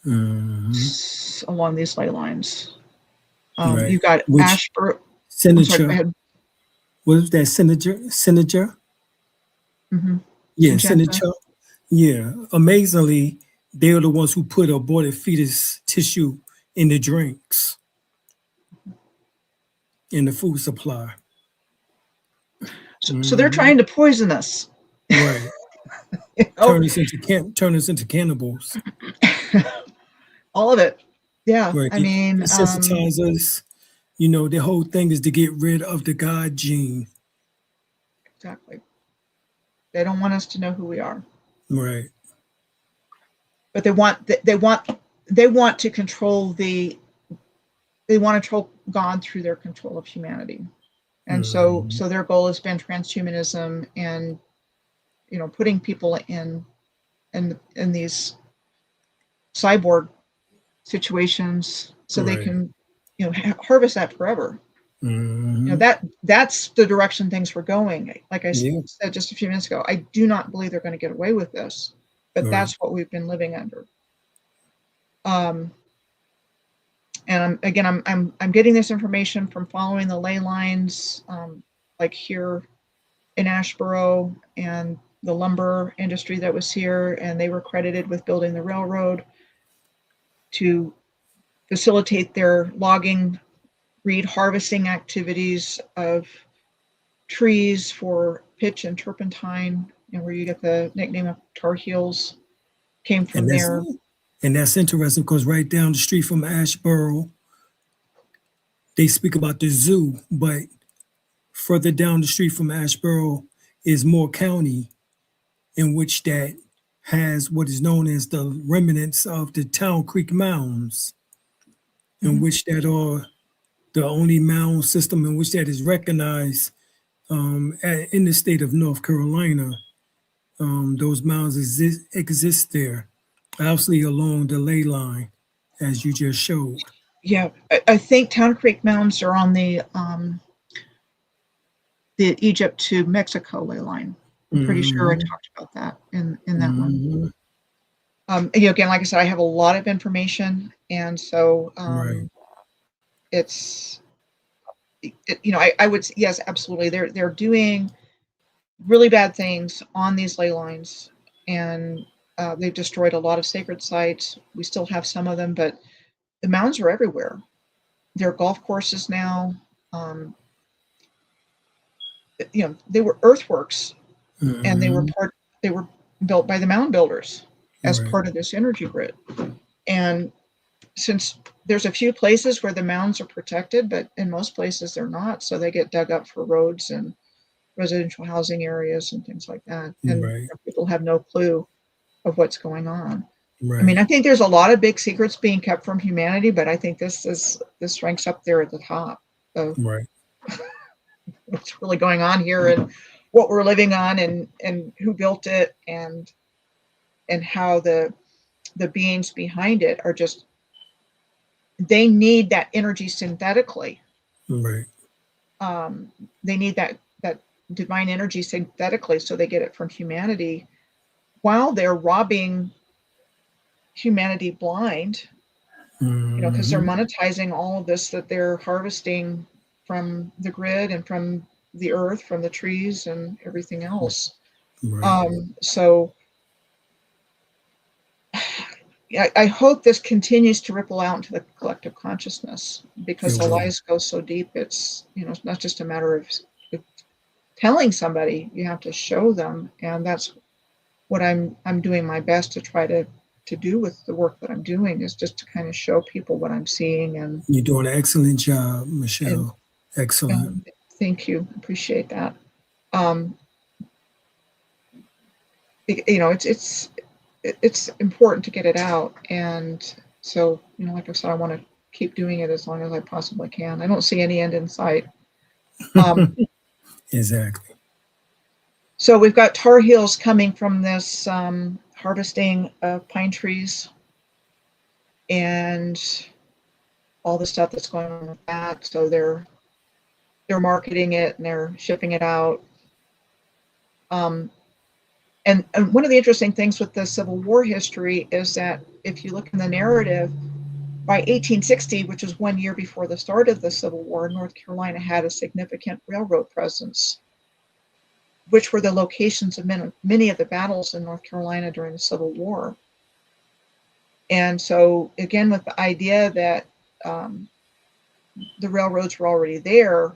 along these ley lines. You've got Ashbur. Senator. What was that? Senator? Yeah, Senator. Yeah. Amazingly, they're the ones who put aborted fetus tissue in the drinks, in the food supply. So they're trying to poison us. Right. Turn us into cannibals. All of it. Yeah. Right. I mean, desensitize us. The whole thing is to get rid of the God gene. Exactly. They don't want us to know who we are. Right. But they want to control they want to control God through their control of humanity. And so their goal has been transhumanism and putting people in these cyborg situations so they can harvest that forever. That's the direction things were going. Like I said just a few minutes ago, I do not believe they're going to get away with this, but that's what we've been living under. And I'm getting this information from following the ley lines, like here in Asheboro, and the lumber industry that was here, and they were credited with building the railroad to facilitate their logging, reed harvesting activities of trees for pitch and turpentine, and where you get the nickname of Tar Heels came from there. And that's interesting because right down the street from Asheboro, they speak about the zoo, but further down the street from Asheboro is Moore County, in which that has what is known as the remnants of the Town Creek Mounds, in which that are the only mound system in which that is recognized in the state of North Carolina. those mounds exist there, obviously along the ley line, as you just showed. Yeah, I think Town Creek Mounds are on the Egypt to Mexico ley line. I'm pretty sure I talked about that in that one. Again, like I said, I have a lot of information, and so Right. it's I would, yes, absolutely. They're doing really bad things on these ley lines, and they've destroyed a lot of sacred sites. We still have some of them, but the mounds are everywhere. They're golf courses now. They were earthworks, and they were built by the mound builders as Right. part of this energy grid. And since there's a few places where the mounds are protected, but in most places they're not, so they get dug up for roads and residential housing areas and things like that. And Right. people have no clue of what's going on. I mean, Right. I think there's a lot of big secrets being kept from humanity, but I think this ranks up there at the top of Right. what's really going on here and what we're living on and who built it and how the beings behind it are just, they need that energy synthetically. Right. They need that divine energy synthetically, so they get it from humanity while they're robbing humanity blind, because they're monetizing all of this that they're harvesting from the grid and from the earth, from the trees and everything else. Right. So I hope this continues to ripple out into the collective consciousness, because the lies go so deep. It's it's not just a matter of telling somebody, you have to show them, and that's what I'm doing my best to try to do with the work that I'm doing, is just to kind of show people what I'm seeing. And you're doing an excellent job, Michelle. Excellent. Thank you, appreciate that. It's important to get it out, and so like I said, I want to keep doing it as long as I possibly can. I don't see any end in sight. Exactly. So we've got tar heels coming from this harvesting of pine trees and all the stuff that's going on with that. So they're marketing it and they're shipping it out. And one of the interesting things with the Civil War history is that if you look in the narrative, by 1860, which is 1 year before the start of the Civil War, North Carolina had a significant railroad presence, which were the locations of many of the battles in North Carolina during the Civil War. And so, again, with the idea that the railroads were already there,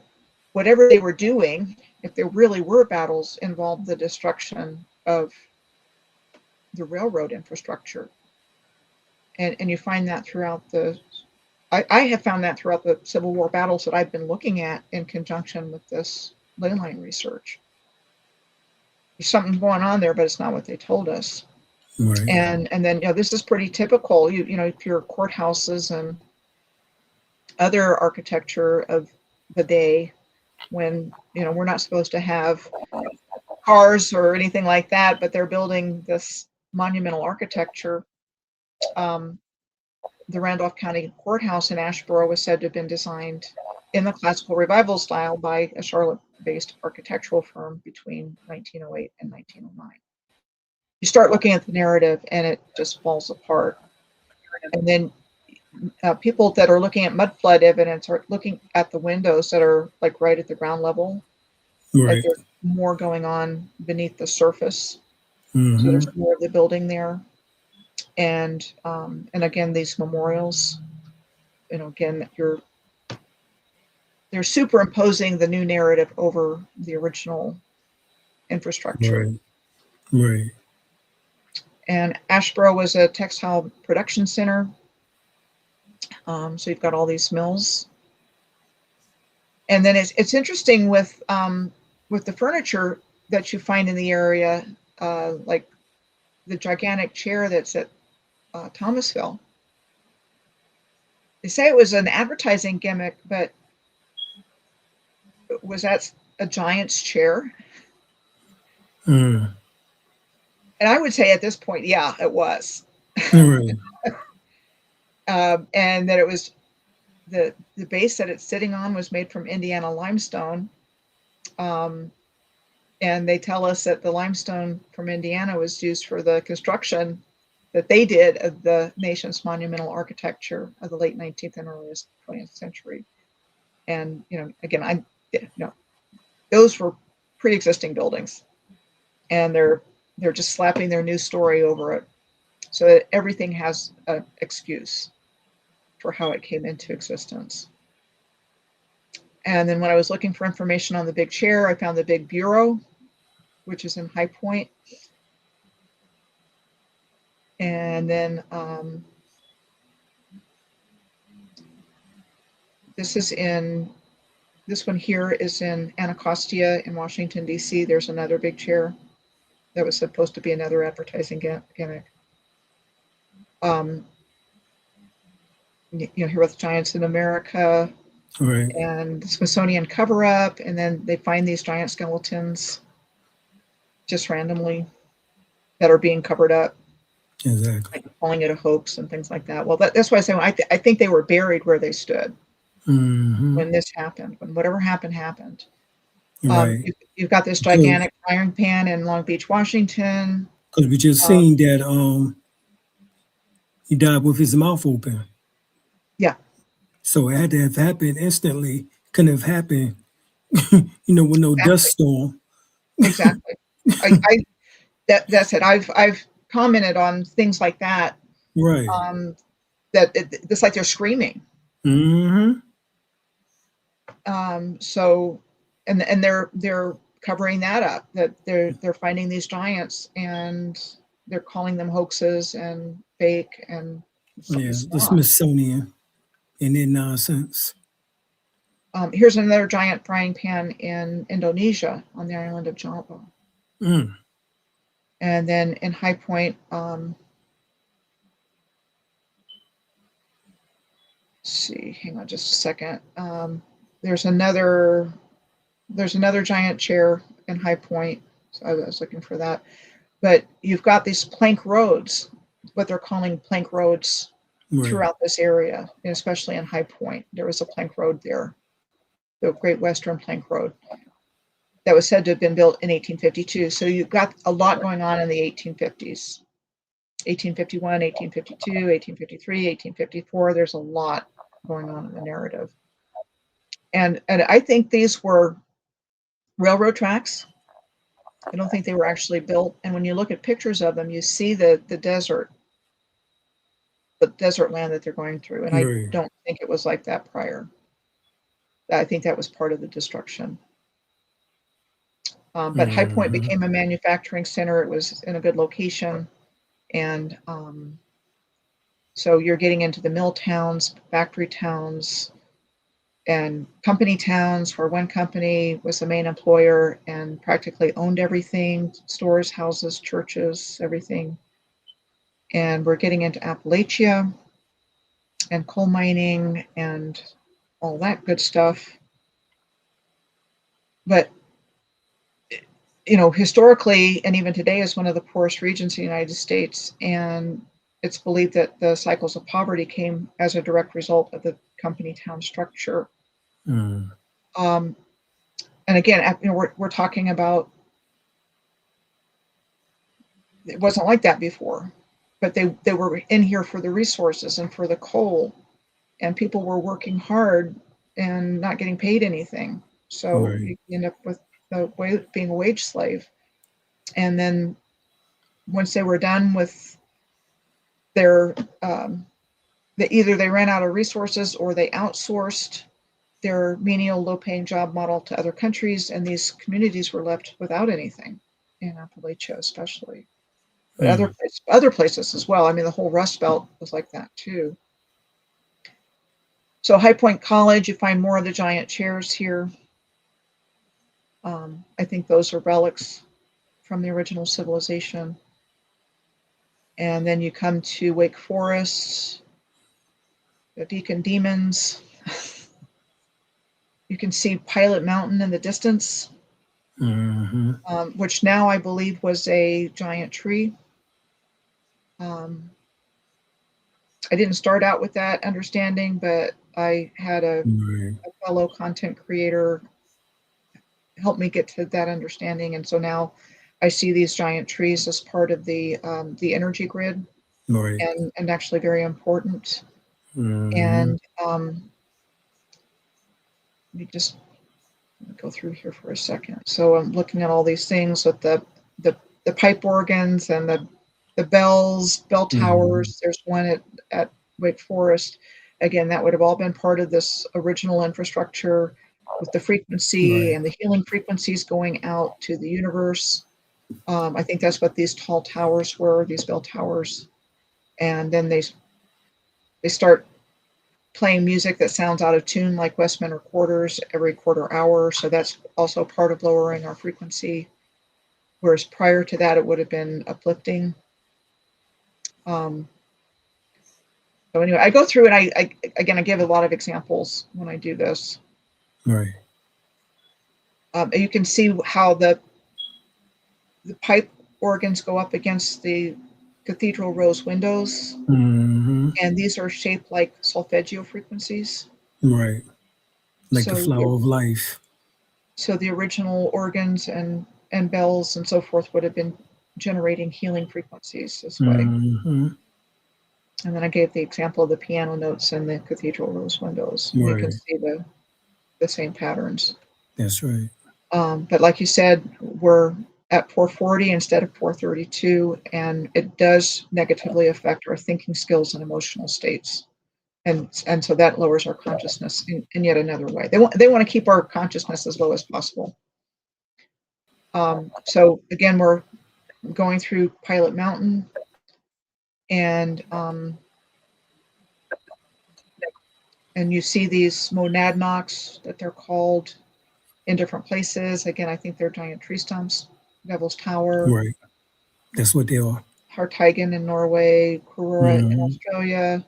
whatever they were doing, if there really were battles, involved the destruction of the railroad infrastructure. And you find that throughout I have found that throughout the Civil War battles that I've been looking at in conjunction with this ley line research. There's something going on there, but it's not what they told us. Right. And then this is pretty typical. If your courthouses and other architecture of the day, when we're not supposed to have cars or anything like that, but they're building this monumental architecture. The Randolph County Courthouse in Asheboro was said to have been designed in the classical revival style by a Charlotte-based architectural firm between 1908 and 1909. You start looking at the narrative and it just falls apart. And then people that are looking at mud flood evidence are looking at the windows that are like right at the ground level. Right. Like there's more going on beneath the surface. So there's more of the building there. And again, these memorials, again, they're superimposing the new narrative over the original infrastructure. Right. And Asheboro was a textile production center. So you've got all these mills. And then it's interesting with the furniture that you find in the area, like the gigantic chair that's at Thomasville. They say it was an advertising gimmick, but was that a giant's chair? And I would say at this point, yeah, it was. Right. And that it was the base that it's sitting on was made from Indiana limestone. And they tell us that the limestone from Indiana was used for the construction that they did of the nation's monumental architecture of the late 19th and early 20th century. And, again, those were pre-existing buildings, and they're just slapping their new story over it, so that everything has an excuse for how it came into existence. And then when I was looking for information on the big chair, I found the big bureau, which is in High Point. And then this one here is in Anacostia in Washington, D.C. There's another big chair that was supposed to be another advertising gimmick. Here with Giants in America, Right. and the Smithsonian cover-up, and then they find these giant skeletons just randomly that are being covered up, Exactly. like calling it a hoax and things like that. Well, that's why I say I think they were buried where they stood when this happened. When whatever happened. Right. You've got this gigantic frying pan in Long Beach, Washington. Because we just seen that he died with his mouth open. Yeah. So it had to have happened instantly. Couldn't have happened, with no Exactly. dust storm. Exactly. That's it. I've commented on things like that. Right. That it's like they're screaming. So, and they're covering that up, that they're finding these giants and they're calling them hoaxes and fake and the Smithsonian and their nonsense. Here's another giant frying pan in Indonesia on the island of Java. And then in High Point, let's see, hang on just a second. There's another giant chair in High Point. So I was looking for that. But you've got these plank roads, what they're calling plank roads throughout this area, and especially in High Point. There was a plank road there, the Great Western Plank Road, that was said to have been built in 1852. So you've got a lot going on in the 1850s. 1851, 1852, 1853, 1854. There's a lot going on in the narrative. And I think these were railroad tracks. I don't think they were actually built. And when you look at pictures of them, you see the desert land that they're going through. And I don't think it was like that prior. I think that was part of the destruction. But High Point became a manufacturing center. It was in a good location. And so you're getting into the mill towns, factory towns, and company towns, where one company was the main employer and practically owned everything, stores, houses, churches, everything. And we're getting into Appalachia and coal mining and all that good stuff. But, historically, and even today, is one of the poorest regions in the United States. And it's believed that the cycles of poverty came as a direct result of the company town structure. And again, we're talking about, it wasn't like that before, but they were in here for the resources and for the coal, and people were working hard and not getting paid anything. So you end up with being a wage slave. And then once they were done with their, either they ran out of resources or they outsourced their menial, low-paying job model to other countries, and these communities were left without anything, in Appalachia especially. But other places as well. I mean, the whole Rust Belt was like that too. So High Point College, you find more of the giant chairs here. I think those are relics from the original civilization. And then you come to Wake Forest, the Deacon Demons. You can see Pilot Mountain in the distance. which now I believe was a giant tree. I didn't start out with that understanding, but I had a fellow content creator help me get to that understanding, and so now I see these giant trees as part of the energy grid, and actually very important. And let me just go through here for a second. So I'm looking at all these things with the pipe organs and the bell towers. There's one at Wake Forest. Again, that would have all been part of this original infrastructure with the frequency and the healing frequencies going out to the universe. I think that's what these tall towers were, these bell towers. And then they start playing music that sounds out of tune, like Westminster quarters every quarter hour. So that's also part of lowering our frequency. Whereas prior to that, it would have been uplifting. So anyway, I go through and I give a lot of examples when I do this. You can see how the pipe organs go up against the cathedral rose windows, and these are shaped like solfeggio frequencies. Like the flower of life. So the original organs and bells and so forth would have been generating healing frequencies this way. And then I gave the example of the piano notes and the cathedral rose windows. You can see the same patterns. That's right. But like you said, we're at 440 instead of 432, and it does negatively affect our thinking skills and emotional states. And so that lowers our consciousness in yet another way. They want to keep our consciousness as low as possible. So again, we're going through Pilot Mountain, and you see these monadnocks that they're called in different places. Again, I think they're giant tree stumps. Devil's Tower. Right. That's what they are. Hartigan in Norway, Kurora in Australia.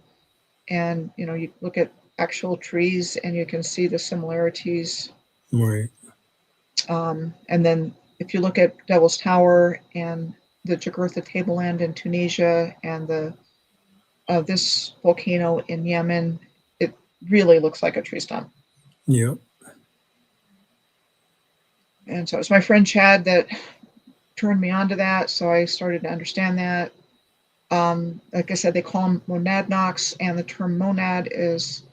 And, you look at actual trees and you can see the similarities. Right. And then if you look at Devil's Tower and the Jugurtha tableland in Tunisia and this volcano in Yemen, it really looks like a tree stump. Yep. And so it's my friend Chad that turned me on to that. So I started to understand that. Like I said, they call them monadnocks, and the term monad is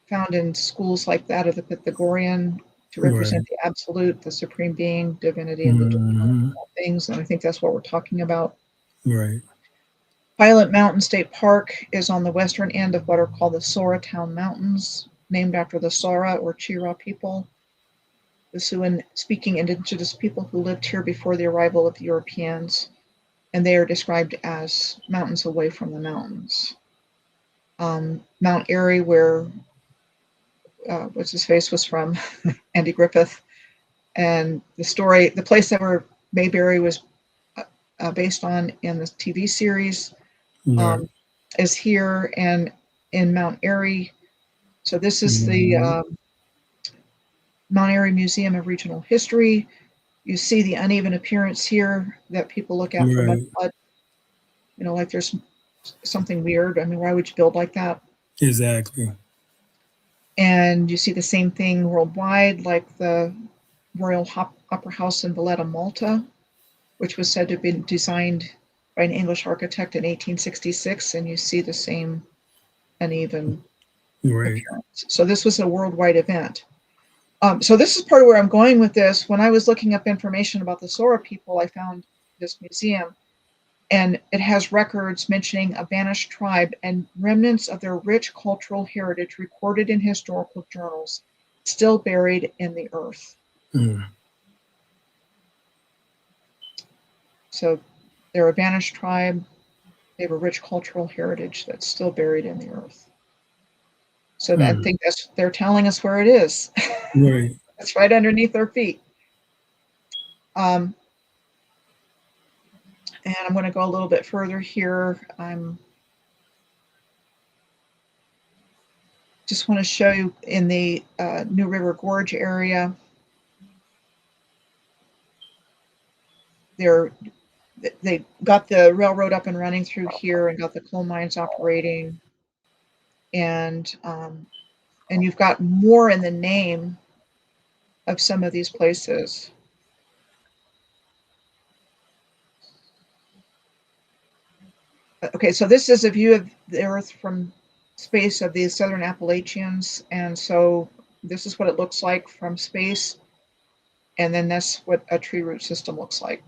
found in schools like that of the Pythagorean to represent the absolute, the supreme being, divinity, and the things. And I think that's what we're talking about. Right. Pilot Mountain State Park is on the western end of what are called the Soratown Mountains, named after the Sora or Chira people, the Siouan-speaking indigenous people who lived here before the arrival of the Europeans. And they are described as mountains away from the mountains. Mount Airy, where what's his face was from, Andy Griffith, and the place that where Mayberry was based on in the TV series, is here and in Mount Airy. So this is the Mount Airy Museum of Regional History. You see the uneven appearance here that people look at for mud. Like there's something weird. I mean, why would you build like that? Exactly. And you see the same thing worldwide, like the Royal Opera House in Valletta, Malta, which was said to have been designed by an English architect in 1866. And you see the same uneven appearance. So this was a worldwide event. So this is part of where I'm going with this. When I was looking up information about the Sora people, I found this museum, and it has records mentioning a vanished tribe and remnants of their rich cultural heritage recorded in historical journals, still buried in the earth. So they're a vanished tribe. They have a rich cultural heritage that's still buried in the earth. So I think they're telling us where it is. Right. It's right underneath our feet. And I'm going to go a little bit further here. I'm just want to show you in the New River Gorge area. they got the railroad up and running through here and got the coal mines operating, and you've got more in the name of some of these places. Okay, so this is a view of the Earth from space of the Southern Appalachians, and so this is what it looks like from space, and then that's what a tree root system looks like.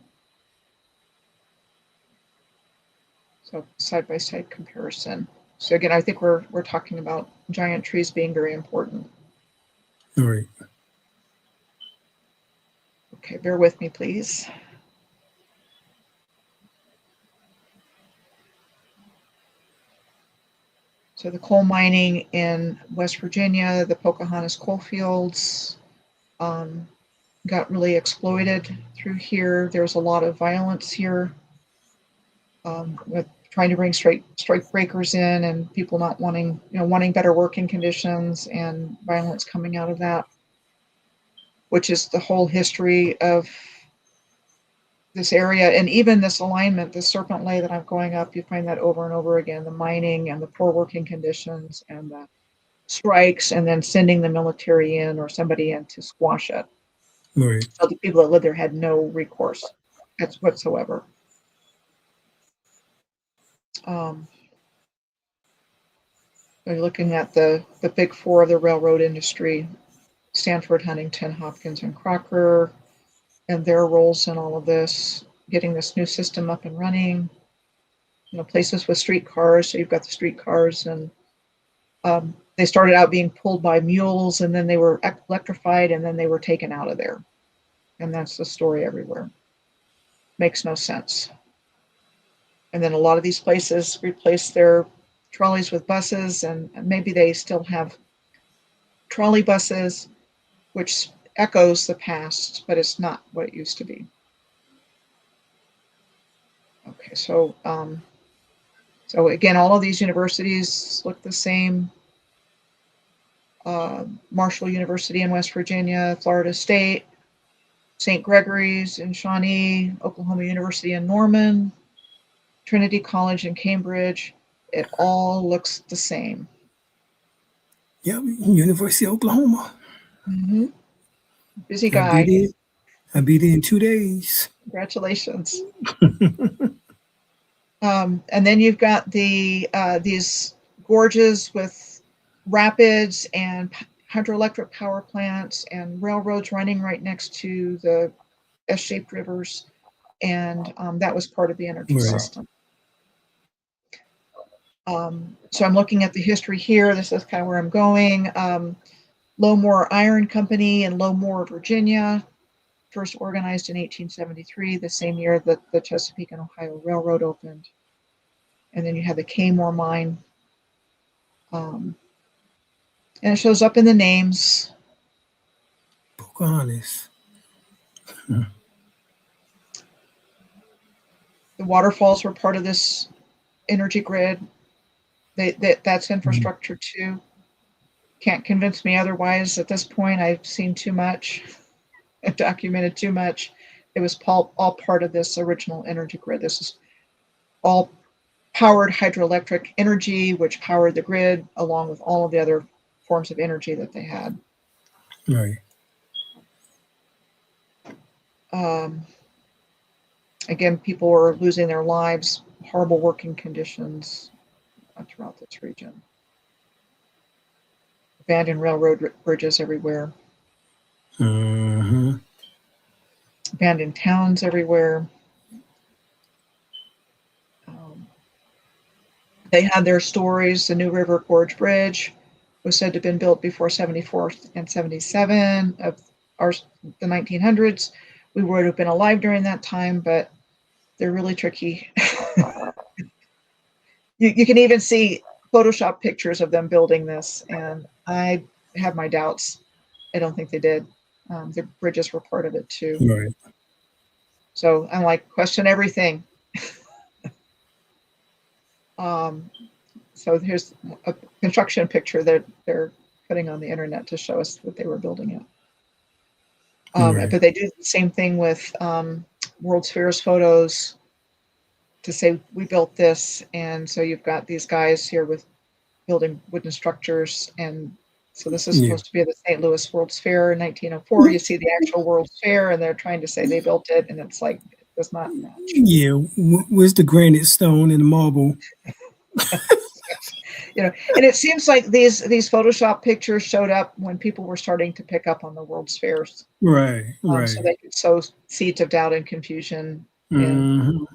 So side-by-side comparison. So again, I think we're talking about giant trees being very important. All right. Okay, bear with me, please. So the coal mining in West Virginia, the Pocahontas coal fields, got really exploited through here. There's a lot of violence here, with trying to bring strike breakers in, and people not wanting better working conditions, and violence coming out of that, which is the whole history of this area. And even this alignment, the serpent ley that I'm going up, you find that over and over again, the mining and the poor working conditions and the strikes, and then sending the military in or somebody in to squash it. Right. So the people that lived there had no recourse whatsoever. We're looking at the big four of the railroad industry: Stanford, Huntington, Hopkins, and Crocker, and their roles in all of this, getting this new system up and running. Places with streetcars. So you've got the streetcars, and they started out being pulled by mules, and then they were electrified, and then they were taken out of there. And that's the story everywhere. Makes no sense. And then a lot of these places replace their trolleys with buses, and maybe they still have trolley buses, which echoes the past, but it's not what it used to be. Okay, so again, all of these universities look the same. Marshall University in West Virginia, Florida State, St. Gregory's in Shawnee, Oklahoma University in Norman, Trinity College in Cambridge. It all looks the same. Yeah, University of Oklahoma. Mm-hmm. Busy guy. I'll be there in 2 days. Congratulations. And then you've got these gorges with rapids and hydroelectric power plants and railroads running right next to the S-shaped rivers, and that was part of the energy system. So I'm looking at the history here. This is kind of where I'm going. Lowmore Iron Company in Lowmore, Virginia, first organized in 1873, the same year that the Chesapeake and Ohio Railroad opened. And then you have the Kmore mine. And it shows up in the names. Pocahontas. The waterfalls were part of this energy grid. That's infrastructure too. Can't convince me otherwise at this point. I've seen too much. I've documented too much. It was all part of this original energy grid. This is all powered hydroelectric energy, which powered the grid along with all of the other forms of energy that they had. Right. Again, people were losing their lives, horrible working conditions throughout this region. Abandoned railroad bridges everywhere. Mm-hmm. Abandoned towns everywhere. They had their stories. The New River Gorge Bridge was said to have been built before 74 and 77 of the 1900s. We would have been alive during that time, but they're really tricky. You can even see Photoshop pictures of them building this, and I have my doubts. I don't think they did. The bridges were part of it too. Right. So I'm like, question everything. So here's a construction picture that they're putting on the internet to show us what they were building it. Right. But they do the same thing with World's Fairs photos to say we built this. And so you've got these guys here with building wooden structures. And so this is supposed to be the St. Louis World's Fair in 1904. You see the actual World's Fair, and they're trying to say they built it, and it's like, it does not match. Yeah, where's the granite stone and the marble? And it seems like these Photoshop pictures showed up when people were starting to pick up on the World's Fairs. Right. So they could sow seeds of doubt and confusion in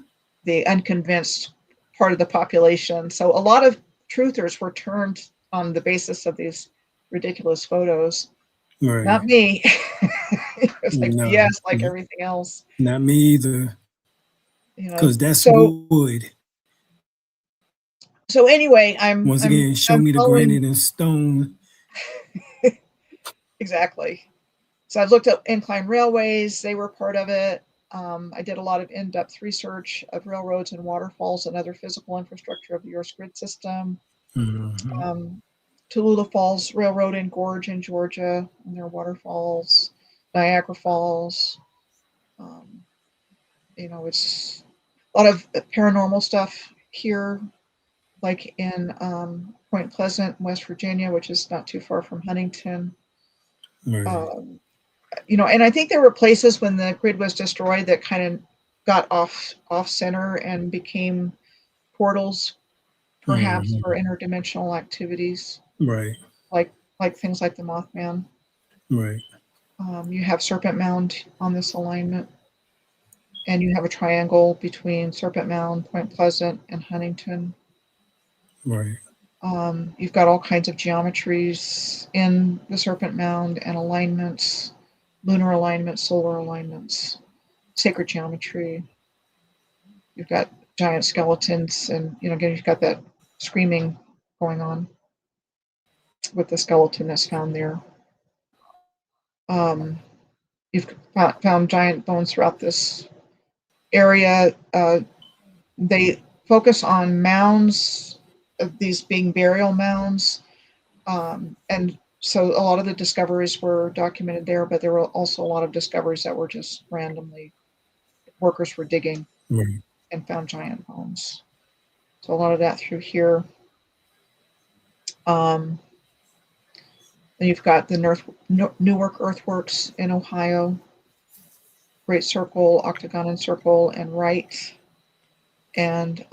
the unconvinced part of the population. So a lot of truthers were turned on the basis of these ridiculous photos. Right. Not me. It was like BS, like everything else. Not me either. Because that's wood. So anyway, once again, show me the granite and stone. Exactly. So I've looked at incline railways. They were part of it. I did a lot of in-depth research of railroads and waterfalls and other physical infrastructure of the Earth's grid system. Tallulah Falls Railroad and Gorge in Georgia and their waterfalls, Niagara Falls. It's a lot of paranormal stuff here, like in Point Pleasant, West Virginia, which is not too far from Huntington. Right. And I think there were places when the grid was destroyed that kind of got off center and became portals, perhaps for interdimensional activities. Right. Like things like the Mothman. Right. You have Serpent Mound on this alignment, and you have a triangle between Serpent Mound, Point Pleasant, and Huntington. Right. You've got all kinds of geometries in the Serpent Mound and alignments, lunar alignments, solar alignments, sacred geometry. You've got giant skeletons, and again, you've got that screaming going on with the skeleton that's found there. You've found giant bones throughout this area. They focus on mounds, of these being burial mounds. And so a lot of the discoveries were documented there, but there were also a lot of discoveries that were just randomly, workers were digging and found giant bones. So a lot of that through here. Then you've got the Newark earthworks in Ohio, Great Circle, Octagon and Circle, and Wright. And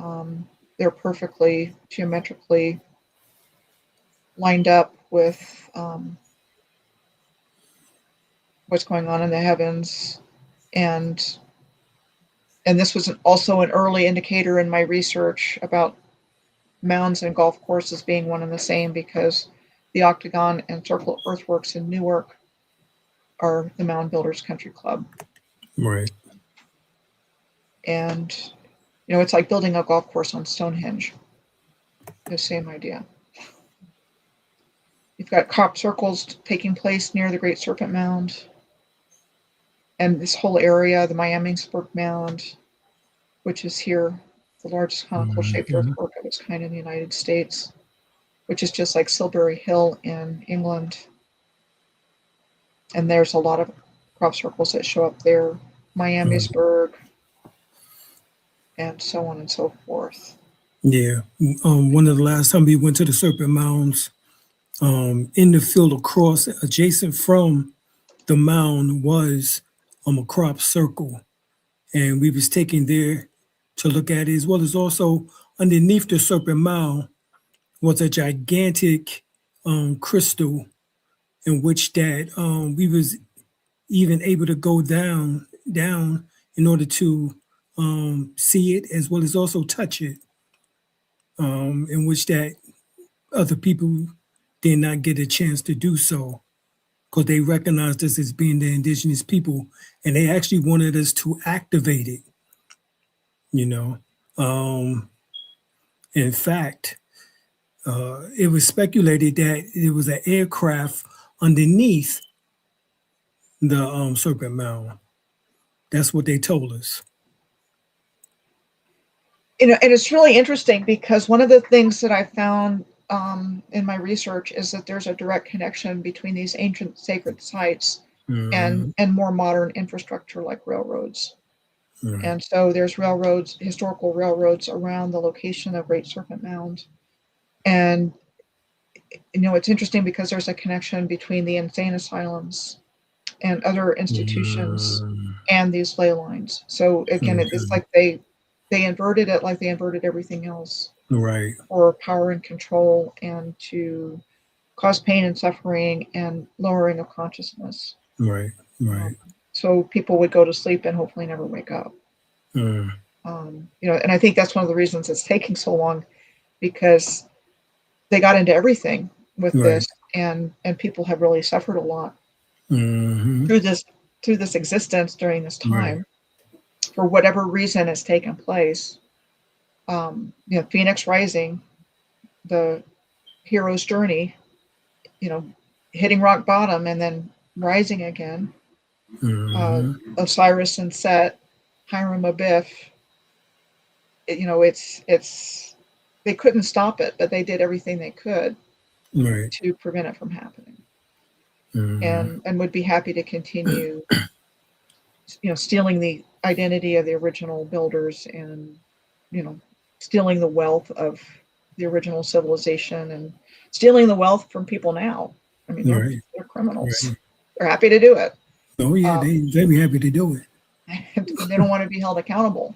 they're perfectly geometrically lined up with what's going on in the heavens. And this was also an early indicator in my research about mounds and golf courses being one and the same, because the Octagon and Circle earthworks in Newark are the Mound Builders Country Club. Right. And, it's like building a golf course on Stonehenge. The same idea. You've got crop circles taking place near the Great Serpent Mound. And this whole area, the Miamisburg Mound, which is here, the largest conical-shaped earthwork of its kind in the United States, which is just like Silbury Hill in England. And there's a lot of crop circles that show up there, Miamisburg, and so on and so forth. Yeah. One of the last time we went to the Serpent Mounds, in the field across, adjacent from the mound was a crop circle. And we was taken there to look at it, as well as also underneath the Serpent Mound was a gigantic crystal, in which that we was even able to go down in order to see it, as well as also touch it, in which that other people did not get a chance to do so, because they recognized us as being the indigenous people, and they actually wanted us to activate it. In fact, it was speculated that it was an aircraft underneath the Serpent Mound. That's what they told us. And it's really interesting, because one of the things that I found in my research is that there's a direct connection between these ancient sacred sites and more modern infrastructure like railroads. Right. And so there's railroads, historical railroads around the location of Great Serpent Mound. And, it's interesting because there's a connection between the insane asylums and other institutions Mm, and these ley lines. So again, it's okay. like they inverted it like they inverted everything else Right. for power and control and to cause pain and suffering and lowering of consciousness. Right. Um, Right. so people would go to sleep and hopefully never wake up. Mm, And I think that's one of the reasons it's taking so long, because they got into everything with right. this, and people have really suffered a lot Hmm. through this existence during this Right. time for whatever reason has taken place. Phoenix Rising, the hero's journey, hitting rock bottom and then rising again. Hmm. Osiris and Set, Hiram Abiff. It's they couldn't stop it, but they did everything they could Right. to prevent it from happening, Hmm. and would be happy to continue, stealing the identity of the original builders, and stealing the wealth of the original civilization, and stealing the wealth from people now. I mean, they're Right. criminals. Right. They're happy to do it. Oh yeah, Um, they be happy to do it. and they don't want to be held accountable.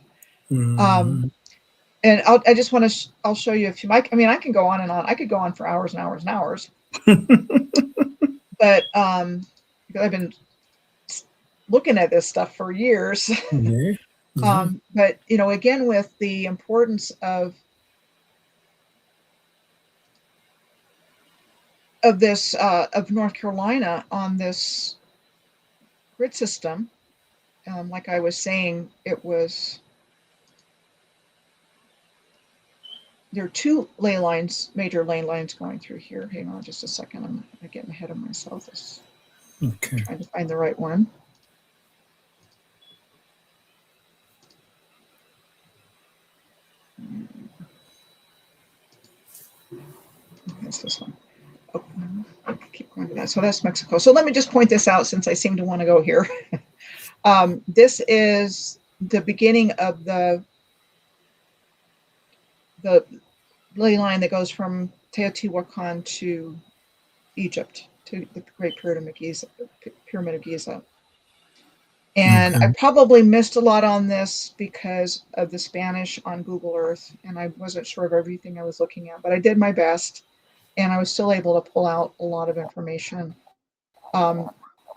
Um, Hmm. and I just want to I'll show you a few. I mean, I can go on and on. I could go on for hours and hours and hours. But because I've been looking at this stuff for years. Yeah. Yeah. But again, with the importance of this of North Carolina on this grid system, like I was saying, there are two ley lines, major ley lines going through here. Hang on just a second. I'm getting ahead of myself. Okay. Trying to find the right one. It's this one. Oh, keep going to that. So that's Mexico. So let me just point this out since I seem to want to go here. This is the beginning of the ley line that goes from Teotihuacan to Egypt, to the Great Pyramid of Giza. And Okay. I probably missed a lot on this because of the Spanish on Google Earth, and I wasn't sure of everything I was looking at, but I did my best, and I was still able to pull out a lot of information.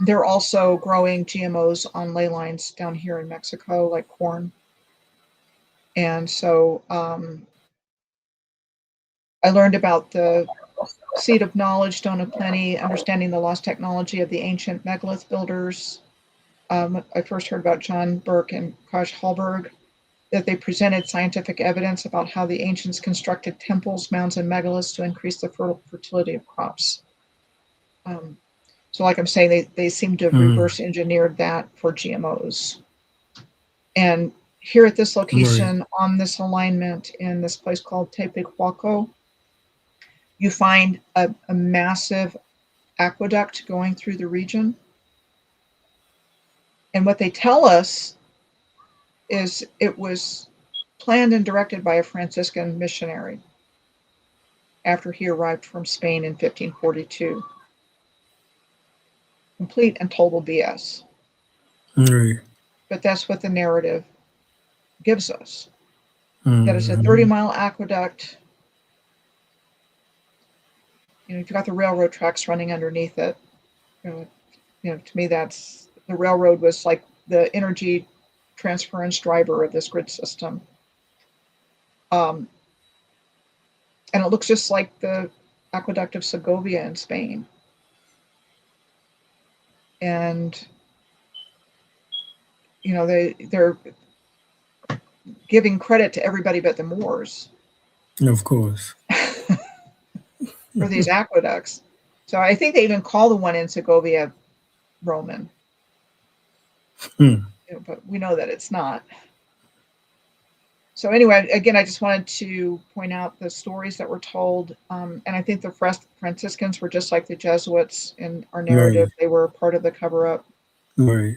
They're also growing GMOs on ley lines down here in Mexico, like corn. And so I learned about the seed of knowledge, stone of plenty, understanding the lost technology of the ancient megalith builders. I first heard about John Burke and Kaj Hallberg, that they presented scientific evidence about how the ancients constructed temples, mounds, and megaliths to increase the fertility of crops. So like I'm saying, they seem to have reverse engineered that for GMOs. And here at this Right. location, on this alignment in this place called Tepehuaco, you find a massive aqueduct going through the region. And what they tell us is it was planned and directed by a Franciscan missionary after he arrived from Spain in 1542. Complete and total BS. Right. But that's what the narrative gives us. That it's a Hmm. 30-mile aqueduct. You've got the railroad tracks running underneath it. To me, that's the railroad was like the energy transference driver of this grid system. And it looks just like the aqueduct of Segovia in Spain. And they're giving credit to everybody but the Moors Of course. for these aqueducts. So I think they even call the one in Segovia Roman. But we know that it's not. So anyway, again, I just wanted to point out the stories that were told. And I think the Franciscans were just like the Jesuits in our narrative. Right. They were part of the cover-up. Right.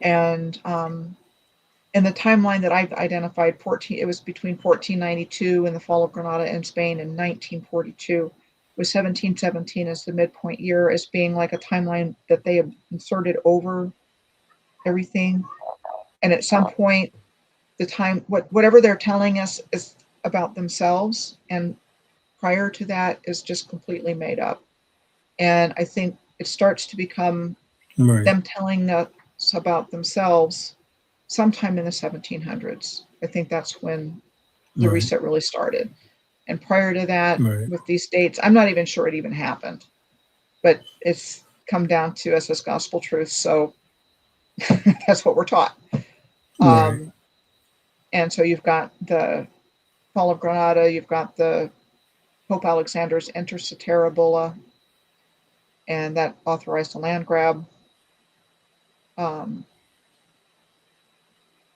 And And the timeline that I've identified, it was between 1492 and the fall of Granada in Spain in 1942, with 1717 as the midpoint year, as being like a timeline that they have inserted over everything. And at some point, the time, whatever they're telling us is about themselves, and prior to that is just completely made up. And I think it starts to become them telling us about themselves sometime in the 1700s. I think that's when the reset really started. And prior to that, with these dates, I'm not even sure it even happened, but it's come down to us as gospel truth. So that's what we're taught. And so you've got the fall of Granada, you've got the Pope Alexander's Enter Cetera bulla, and that authorized a land grab.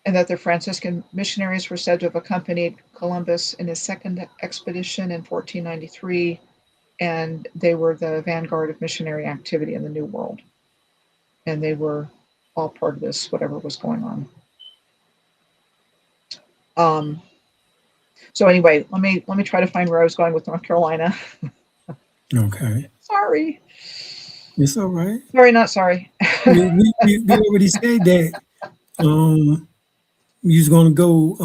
And that the Franciscan missionaries were said to have accompanied Columbus in his second expedition in 1493, and they were the vanguard of missionary activity in the New World. And they were all part of this, whatever was going on. So anyway, let me try to find where I was going with North Carolina. Okay. Sorry. It's all right. Sorry, not sorry. we already said that you was going to go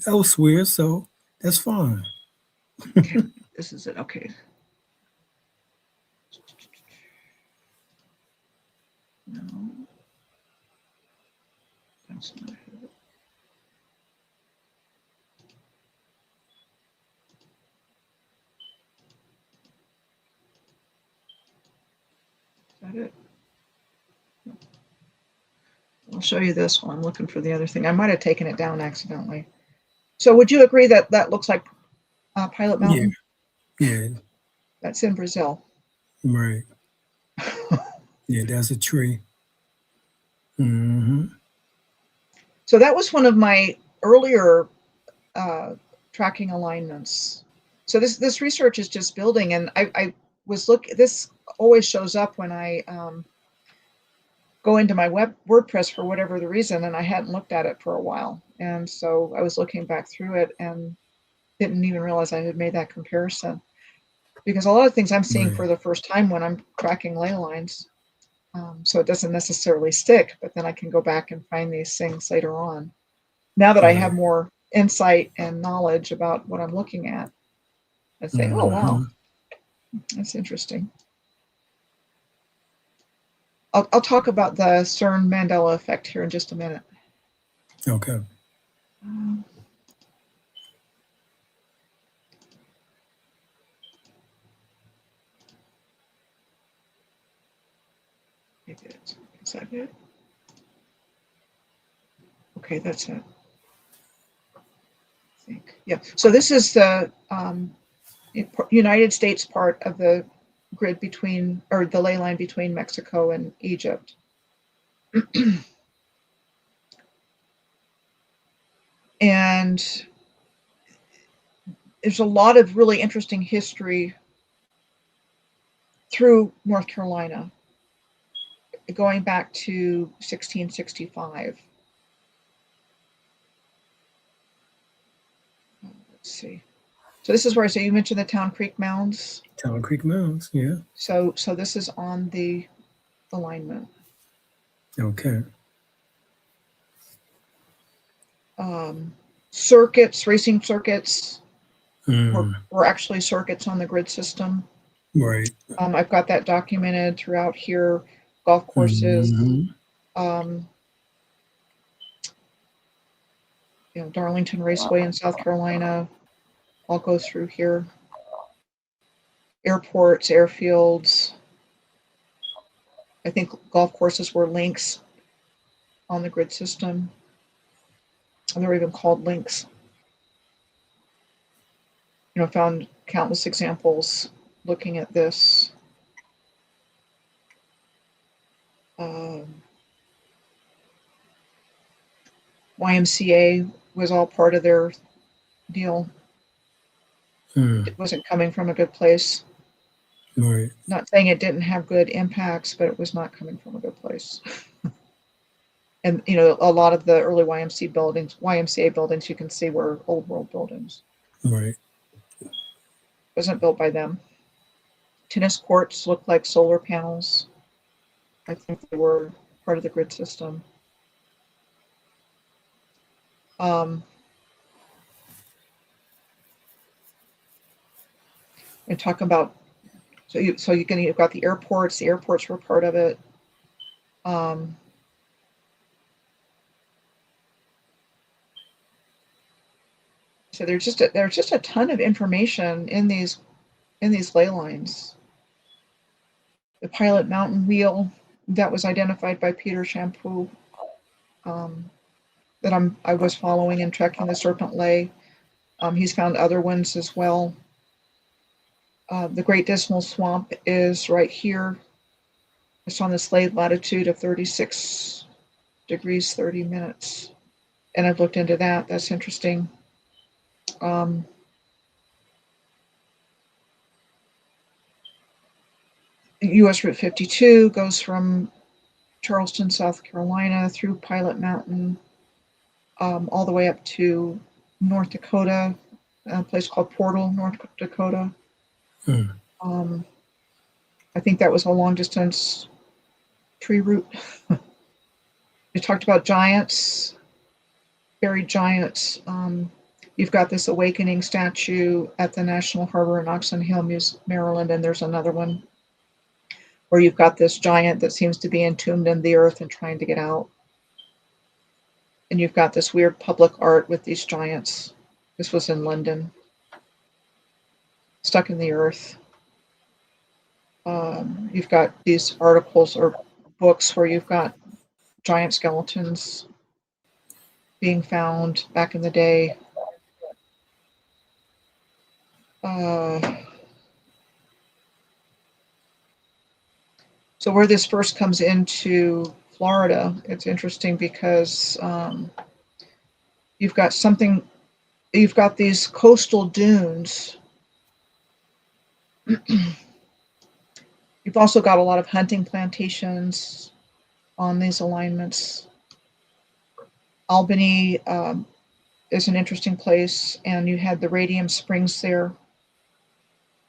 elsewhere, so that's fine. Okay, this is it. Okay. No, that's not it. Is that it? I'll show you this while I'm looking for the other thing. I might have taken it down accidentally. So would you agree that that looks like Pilot Mountain? Yeah. That's in Brazil. Right. Yeah, that's a tree. So that was one of my earlier tracking alignments. So this research is just building, and I was looking. This always shows up when I go into my WordPress for whatever the reason, and I hadn't looked at it for a while, and so I was looking back through it and didn't even realize I had made that comparison, because a lot of things I'm seeing for the first time when I'm tracking ley lines. So it doesn't necessarily stick, but then I can go back and find these things later on. Now that I have more insight and knowledge about what I'm looking at, I say, oh, wow, that's interesting. I'll talk about the CERN Mandela effect here in just a minute. Okay. Is that it? Okay, that's it. I think. Yeah. So this is the United States part of the grid between, or the ley line between Mexico and Egypt. And there's a lot of really interesting history through North Carolina, going back to 1665. Let's see. So this is where I say you mentioned the Town Creek Mounds. Town Creek Mounds, yeah. So this is on the alignment. Okay. Circuits, racing circuits, were actually circuits on the grid system. Right. I've got that documented throughout here. Golf courses, Darlington Raceway in South Carolina. I'll go through here. Airports, airfields. I think golf courses were links on the grid system. And they're even called links. Found countless examples looking at this. YMCA was all part of their deal. It wasn't coming from a good place. Right. Not saying it didn't have good impacts, but it was not coming from a good place. And, you know, a lot of the early YMCA buildings, you can see were old world buildings. Right. Wasn't built by them. Tennis courts look like solar panels. I think they were part of the grid system. And talk about, you've got the airports. The airports were part of it. So there's just a ton of information in these ley lines. The Pilot Mountain Wheel that was identified by Peter Champoux, that I was following and tracking the Serpent Ley. He's found other ones as well. The Great Dismal Swamp is right here. It's on this latitude of 36 degrees 30 minutes. And I've looked into that. That's interesting. US Route 52 goes from Charleston, South Carolina, through Pilot Mountain, all the way up to North Dakota, a place called Portal, North Dakota. I think that was a long distance tree route. We talked about giants, buried giants. You've got this awakening statue at the National Harbor in Oxon Hill, Maryland, and there's another one where you've got this giant that seems to be entombed in the earth and trying to get out. And you've got this weird public art with these giants. This was in London, stuck in the earth. You've got these articles or books where you've got giant skeletons being found back in the day. So where this first comes into Florida, it's interesting because you've got these coastal dunes. You've also got a lot of hunting plantations on these alignments. Albany is an interesting place, and you had the radium springs there,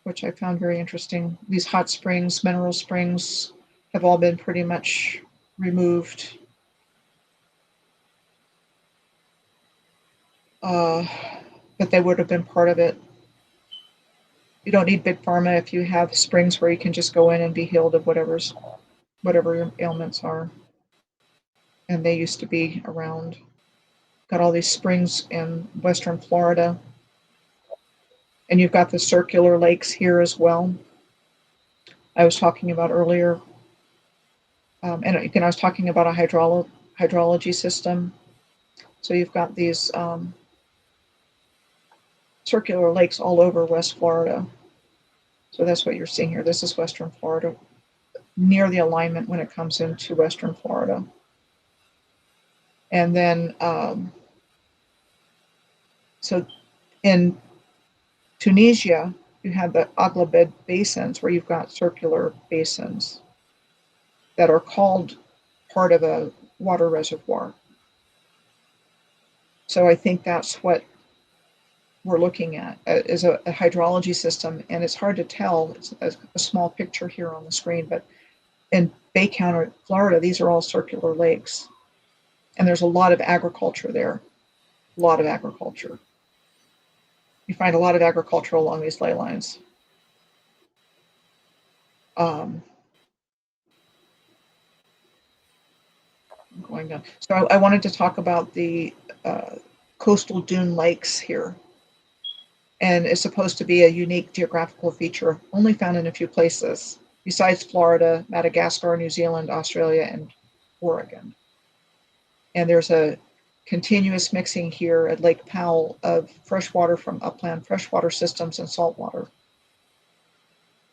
which I found very interesting. These hot springs, mineral springs, have all been pretty much removed. But they would have been part of it. You don't need big pharma if you have springs where you can just go in and be healed of whatever your ailments are. And they used to be around. Got all these springs in Western Florida. And you've got the circular lakes here as well. I was talking about earlier. And again, I was talking about a hydrology system. So you've got these circular lakes all over West Florida. So that's what you're seeing here. This is Western Florida, near the alignment when it comes into Western Florida. And then, so in Tunisia, you have the Aghlabid basins where you've got circular basins that are called part of a water reservoir. So I think that's what we're looking at is a hydrology system, and it's hard to tell. It's a small picture here on the screen, but in Bay County, Florida, these are all circular lakes, and there's a lot of agriculture there, a lot of agriculture. You find a lot of agriculture along these ley lines. Going down. So I wanted to talk about the coastal dune lakes here. And it's supposed to be a unique geographical feature, only found in a few places, besides Florida, Madagascar, New Zealand, Australia, and Oregon. And there's a continuous mixing here at Lake Powell of freshwater from upland freshwater systems and saltwater.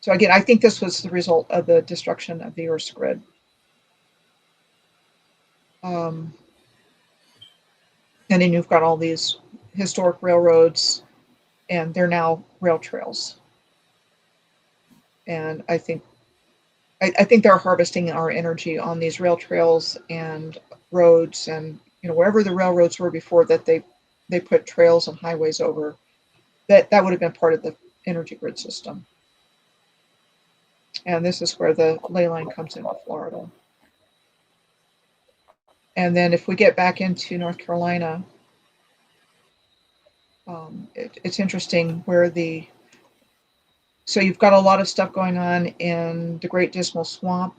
So again, I think this was the result of the destruction of the Earth's grid. And then you've got all these historic railroads, and they're now rail trails. And I think they're harvesting our energy on these rail trails and roads, and wherever the railroads were before that, they put trails and highways over. That would have been part of the energy grid system. And this is where the ley line comes into Florida. And then if we get back into North Carolina, it's interesting where so you've got a lot of stuff going on in the Great Dismal Swamp,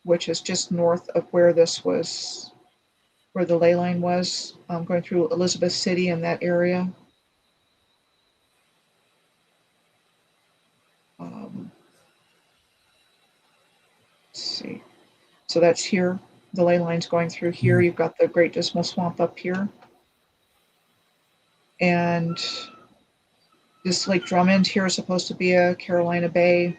which is just north of where where the ley line was, going through Elizabeth City in that area. Let's see. So that's here. The ley line's going through here. You've got the Great Dismal Swamp up here. And this Lake Drummond here is supposed to be a Carolina Bay.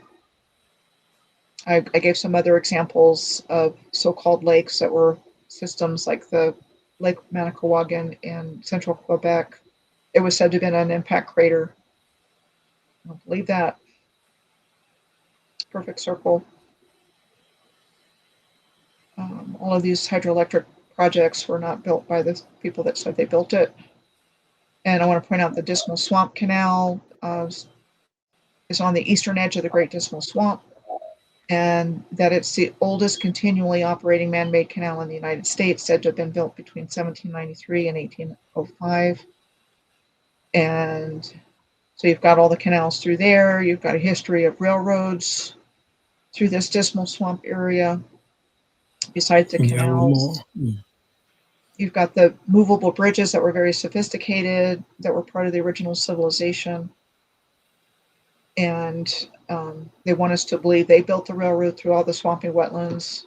I gave some other examples of so-called lakes that were systems like the Lake Manicouagan in central Quebec. It was said to have been an impact crater. I don't believe that. Perfect circle. All of these hydroelectric projects were not built by the people that said they built it. And I want to point out the Dismal Swamp Canal is on the eastern edge of the Great Dismal Swamp, and that it's the oldest continually operating man-made canal in the United States, said to have been built between 1793 and 1805. And so you've got all the canals through there. You've got a history of railroads through this Dismal Swamp area. Besides the canals, you've got the movable bridges that were very sophisticated, that were part of the original civilization. And they want us to believe they built the railroad through all the swampy wetlands.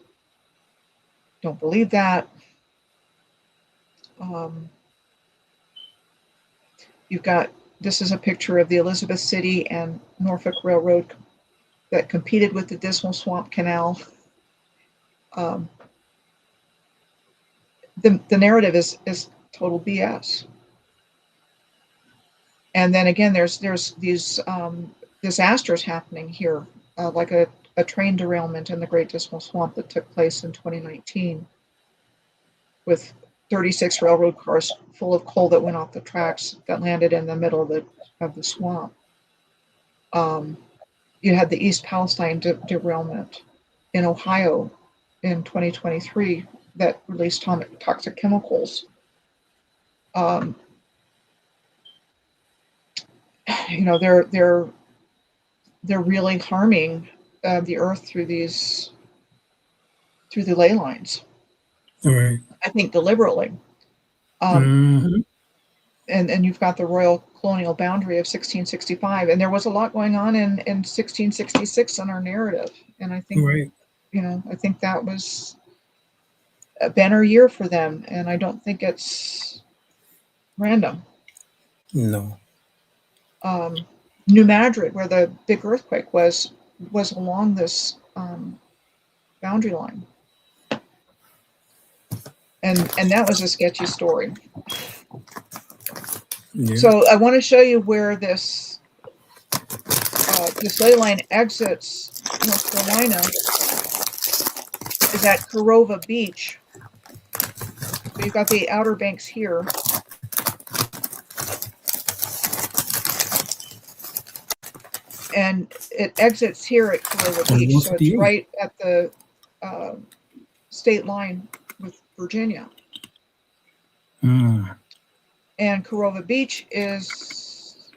Don't believe that. You've got, this is a picture of the Elizabeth City and Norfolk Railroad that competed with the Dismal Swamp Canal. The narrative is total BS. And then again, there's these disasters happening here, like a train derailment in the Great Dismal Swamp that took place in 2019 with 36 railroad cars full of coal that went off the tracks that landed in the middle of the swamp. You had the East Palestine derailment in Ohio in 2023 that released toxic chemicals. They're really harming the earth through the ley lines. Right. I think deliberately. And you've got the royal colonial boundary of 1665, and there was a lot going on in 1666 in our narrative, and I think I think that was a banner year for them, and I don't think it's random. No. New Madrid, where the big earthquake was along this boundary line, and that was a sketchy story. Yeah. So I want to show you where this ley line exits North Carolina is at Corova Beach. So you've got the Outer Banks here. And it exits here at Corova Beach. So it's right at the state line with Virginia. And Corova Beach is,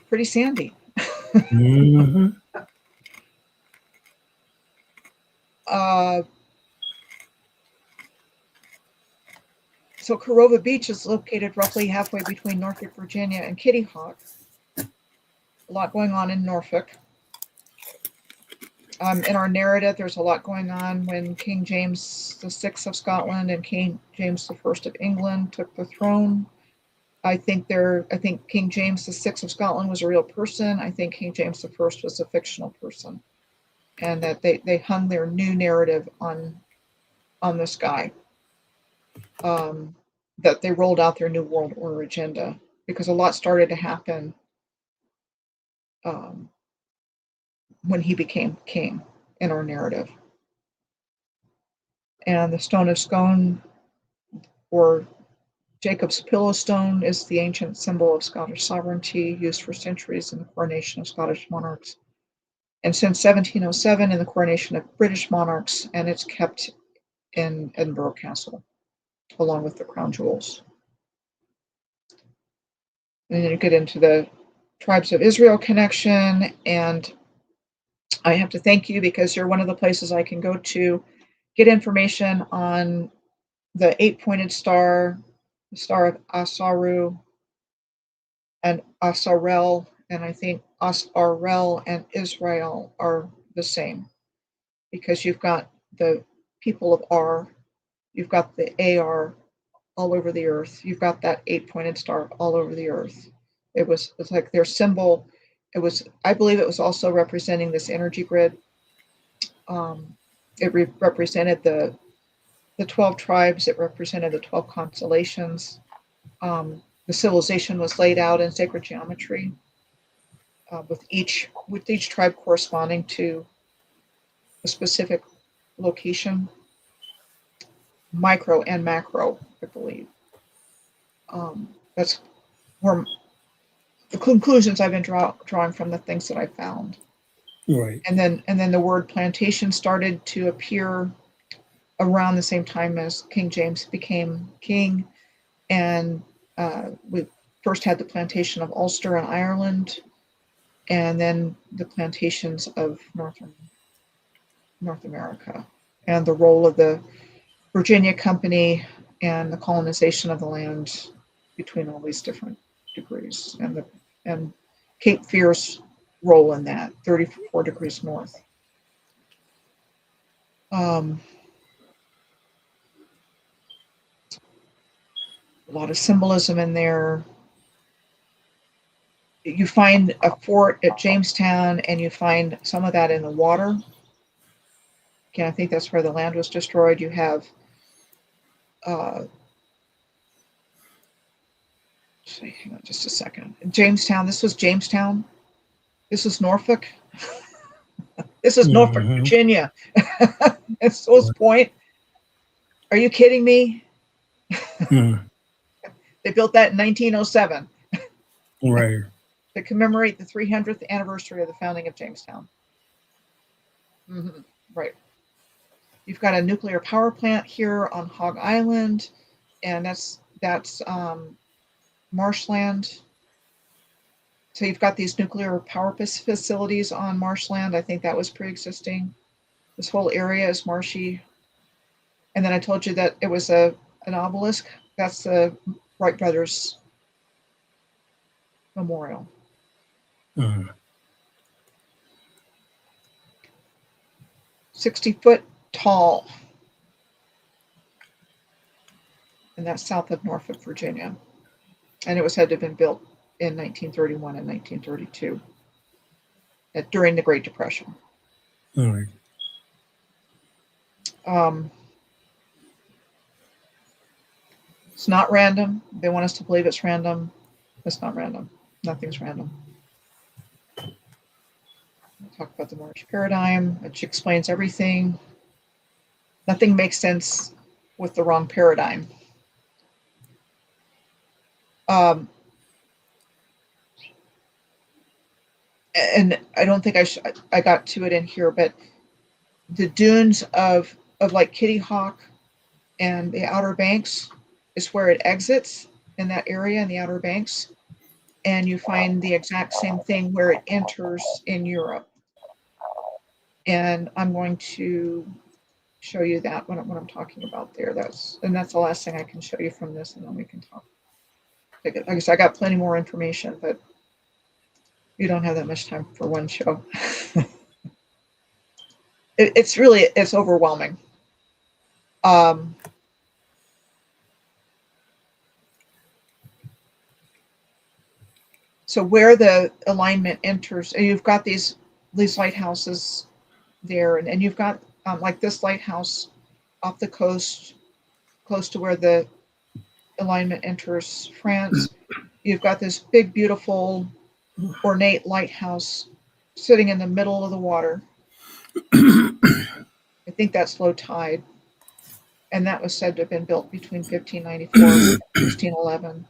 pretty sandy. So Corova Beach is located roughly halfway between Norfolk, Virginia and Kitty Hawk. A lot going on in Norfolk. In our narrative, there's a lot going on when King James VI of Scotland and King James I of England took the throne. I think King James VI of Scotland was a real person. I think King James I was a fictional person, and that they hung their new narrative on this guy. That they rolled out their new world order agenda because a lot started to happen when he became king in our narrative. And the stone of scone, or Jacob's pillow stone, is the ancient symbol of Scottish sovereignty, used for centuries in the coronation of Scottish monarchs. And since 1707 in the coronation of British monarchs, and it's kept in Edinburgh Castle, along with the crown jewels. And then you get into the Tribes of Israel connection, and I have to thank you because you're one of the places I can go to get information on the 8-pointed star, the star of Asaru and Asarel, and I think Asarel and Israel are the same, because you've got the people of Ar, you've got the AR all over the earth, you've got that 8-pointed star all over the earth. It's like their symbol. I believe it was also representing this energy grid. It represented the 12 tribes. It represented the 12 constellations. The civilization was laid out in sacred geometry, with each tribe corresponding to a specific location, micro and macro, I believe. That's where the conclusions I've been drawing from the things that I found. Right. And then the word plantation started to appear around the same time as King James became king. And we first had the plantation of Ulster in Ireland, and then the plantations of North America, and the role of the Virginia Company and the colonization of the land between all these different degrees, and Cape Fear's role in that, 34 degrees north. A lot of symbolism in there. You find a fort at Jamestown, and you find some of that in the water. Again, I think that's where the land was destroyed. You have hang on just a second. Jamestown, this was Jamestown. This is Norfolk. This is Norfolk, Virginia. At Source Point. Are you kidding me? They built that in 1907. Right. To commemorate the 300th anniversary of the founding of Jamestown. Right. You've got a nuclear power plant here on Hog Island, and that's marshland. So you've got these nuclear power facilities on marshland. I think that was pre-existing. This whole area is marshy. And then I told you that it was an obelisk. That's the Wright Brothers Memorial. 60-foot tall. And that's south of Norfolk, Virginia. And it was said to have been built in 1931 and 1932 during the Great Depression. All right. It's not random. They want us to believe it's random. It's not random. Nothing's random. We'll talk about the Moorish paradigm, which explains everything. Nothing makes sense with the wrong paradigm. And I don't think I got to it in here, but the dunes of like Kitty Hawk and the Outer Banks is where it exits, in that area in the Outer Banks. And you find the exact same thing where it enters in Europe. And I'm going to show you that when I'm talking about there. That's the last thing I can show you from this, and then we can talk. Like I said, I got plenty more information, but you don't have that much time for one show. It's overwhelming. So where the alignment enters, you've got these lighthouses there, and you've got like this lighthouse off the coast, close to where the alignment enters France. You've got this big, beautiful, ornate lighthouse sitting in the middle of the water. I think that's low tide. And that was said to have been built between 1594 and 1611.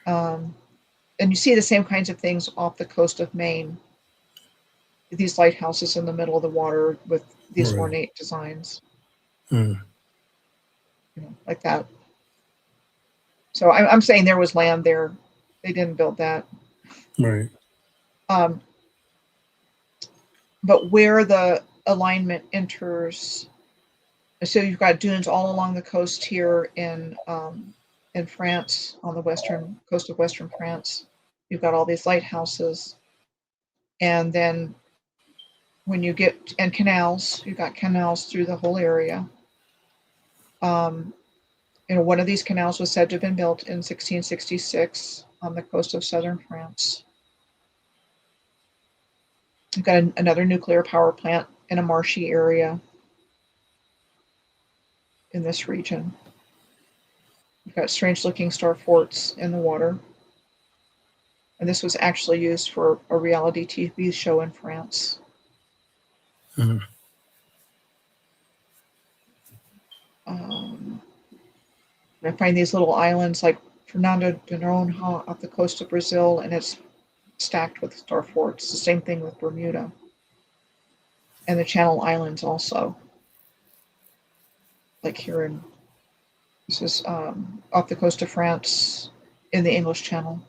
And you see the same kinds of things off the coast of Maine. These lighthouses in the middle of the water with these Right. ornate designs, Mm. like that. So I'm saying there was land there. They didn't build that. Right. But where the alignment enters, so you've got dunes all along the coast here in France, on the western coast of Western France. You've got all these lighthouses, and then when you get and canals, you've got canals through the whole area. One of these canals was said to have been built in 1666 on the coast of southern France. You've got another nuclear power plant in a marshy area in this region. You've got strange-looking star forts in the water. And this was actually used for a reality TV show in France. Mm. I find these little islands like Fernando de Noronha off the coast of Brazil, and it's stacked with star forts. The same thing with Bermuda. And the Channel Islands also. Like here in, this is off the coast of France in the English Channel.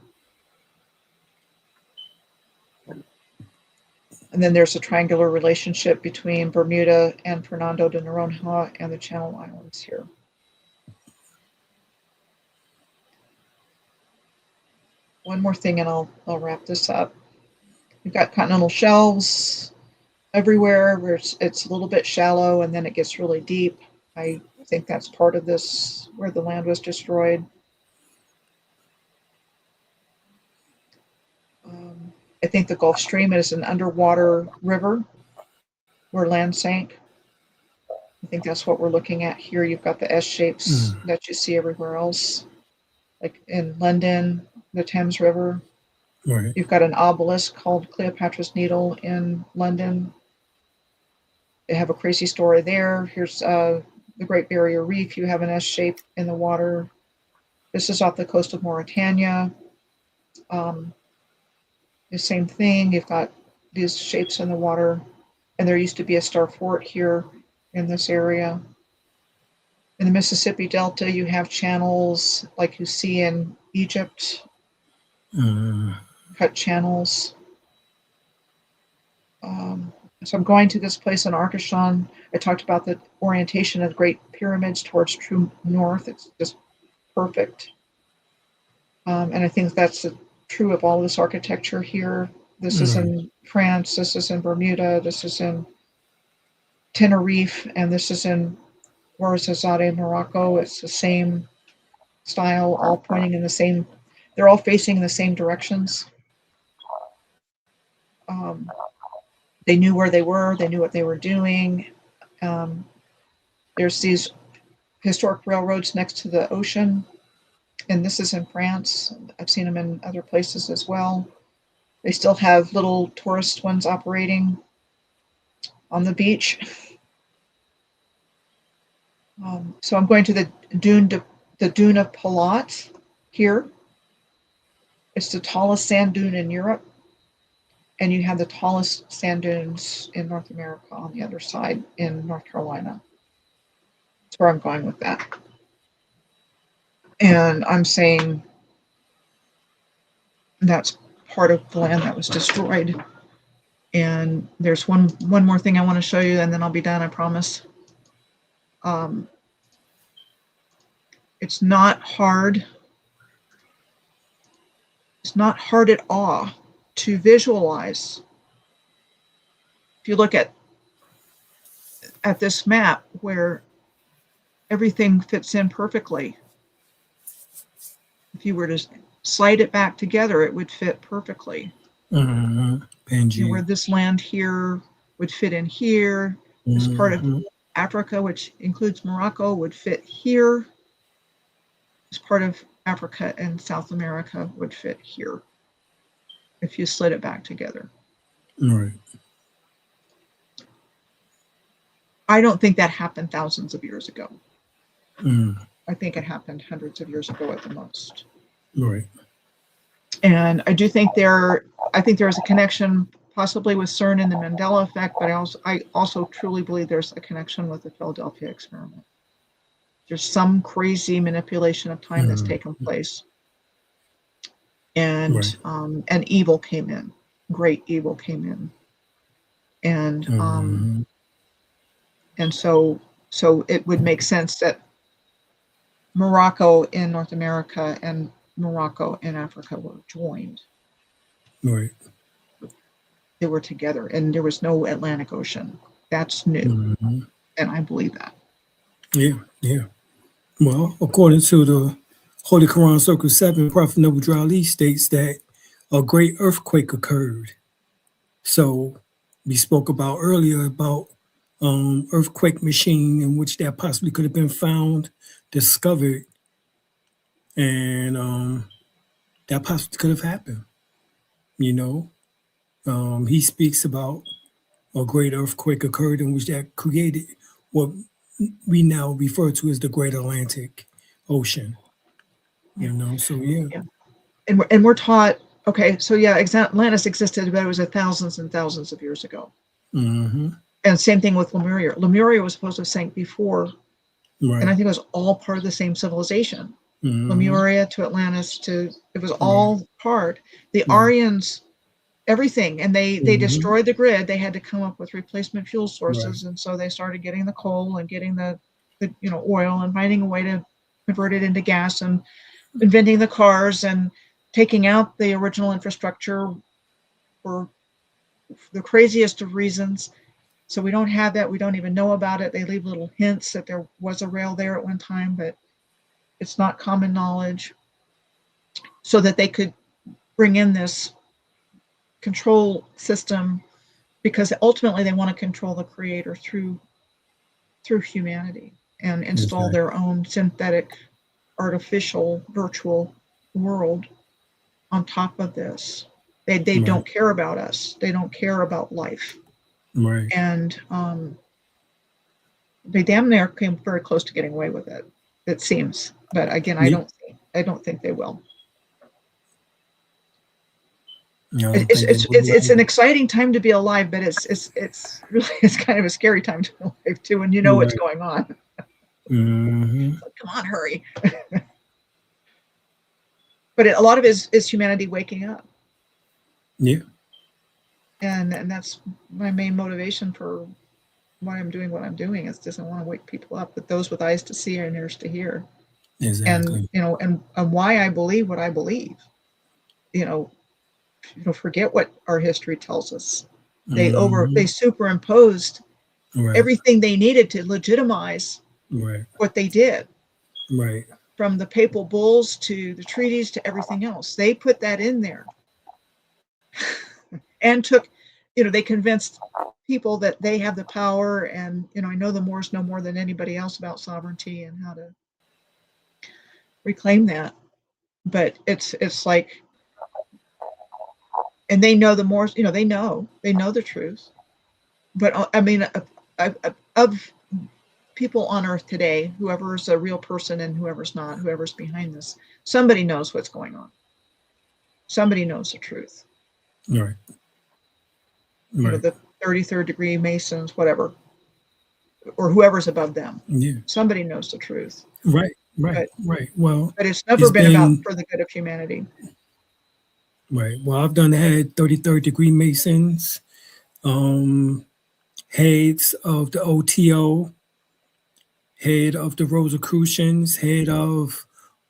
And then there's a triangular relationship between Bermuda and Fernando de Noronha and the Channel Islands here. One more thing and I'll wrap this up. You've got continental shelves everywhere where it's a little bit shallow and then it gets really deep. I think that's part of this, where the land was destroyed. I think the Gulf Stream is an underwater river where land sank. I think that's what we're looking at here. You've got the S shapes that you see everywhere else, like in London, the Thames River. Right. You've got an obelisk called Cleopatra's Needle in London. They have a crazy story there. Here's the Great Barrier Reef. You have an S shape in the water. This is off the coast of Mauritania. The same thing. You've got these shapes in the water. And there used to be a star fort here in this area. In the Mississippi Delta, you have channels like you see in Egypt, cut channels. So I'm going to this place in Arcachon. I talked about the orientation of the Great Pyramids towards true north. It's just perfect. And I think that's true of all this architecture here. This is in France, this is in Bermuda, this is in Tenerife, and this is in Ouarzazate, Morocco. It's the same style, all pointing in the same, they're all facing in the same directions. They knew where they were, they knew what they were doing. There's these historic railroads next to the ocean, and this is in France. I've seen them in other places as well. They still have little tourist ones operating on the beach. So I'm going to the dune of Pilat here. It's the tallest sand dune in Europe, and you have the tallest sand dunes in North America on the other side in North Carolina. That's where I'm going with that. And I'm saying that's part of the land that was destroyed. And there's one more thing I want to show you, and then I'll be done, I promise. It's not hard. It's not hard at all to visualize. If you look at this map where everything fits in perfectly, if you were to slide it back together, it would fit perfectly. Where this land here would fit in here, this part of Africa, which includes Morocco, would fit here. This part of Africa and South America would fit here if you slid it back together. Right. I don't think that happened thousands of years ago. Mm. I think it happened hundreds of years ago at the most. Right. And I do think I think there is a connection possibly with CERN and the Mandela effect, but I also truly believe there's a connection with the Philadelphia experiment. There's some crazy manipulation of time that's taken place. And Right. and evil came in, great evil came in. And and so it would make sense that Morocco in North America and Morocco in Africa were joined. Right. They were together, and there was no Atlantic Ocean. That's new, and I believe that. Yeah, yeah. Well, according to the Holy Quran, Circle 7, Prophet Noble Ali states that a great earthquake occurred. So we spoke about earlier about earthquake machine in which that possibly could have been found, discovered, and that possibly could have happened. You know, he speaks about a great earthquake occurred in which that created what we now refer to as the Great Atlantic Ocean. You know, so yeah. And we're taught, okay, so yeah, Atlantis existed, but it was thousands and thousands of years ago. And same thing with Lemuria. Lemuria was supposed to have sank before, Right. and I think it was all part of the same civilization. Lemuria to Atlantis it was all part. The Aryans, everything, and they destroyed the grid. They had to come up with replacement fuel sources, and so they started getting the coal and getting the oil and finding a way to convert it into gas and inventing the cars and taking out the original infrastructure for the craziest of reasons. So we don't have that. We don't even know about it. They leave little hints that there was a rail there at one time, but it's not common knowledge. So that they could bring in this control system, because ultimately they want to control the creator through humanity and install their own synthetic, artificial, virtual world on top of this. They don't care about us. They don't care about life. Right. And they damn near came very close to getting away with it. It seems, but again, I don't think they will. No, it's an exciting time to be alive, but it's really kind of a scary time to be alive too, when you know what's going on. Like, come on, hurry. But a lot of it is humanity waking up. Yeah. And that's my main motivation for why I'm doing what I'm doing, is just I want to wake people up, with those with eyes to see and ears to hear. Exactly. And why I believe what I believe. Forget what our history tells us. They superimposed everything they needed to legitimize what they did. Right. From the papal bulls to the treaties to everything else. They put that in there. And they convinced people that they have the power, and I know the Moors know more than anybody else about sovereignty and how to reclaim that. But it's like, and they know the Moors, they know the truth. But I mean, of people on Earth today, whoever's a real person and whoever's not, whoever's behind this, somebody knows what's going on. Somebody knows the truth. Right. The 33rd degree Masons, whatever, or whoever's above them. Yeah. Somebody knows the truth. Right. Well, but it's never been about for the good of humanity. Right. Well, I've had 33rd degree Masons, heads of the OTO, head of the Rosicrucians, head of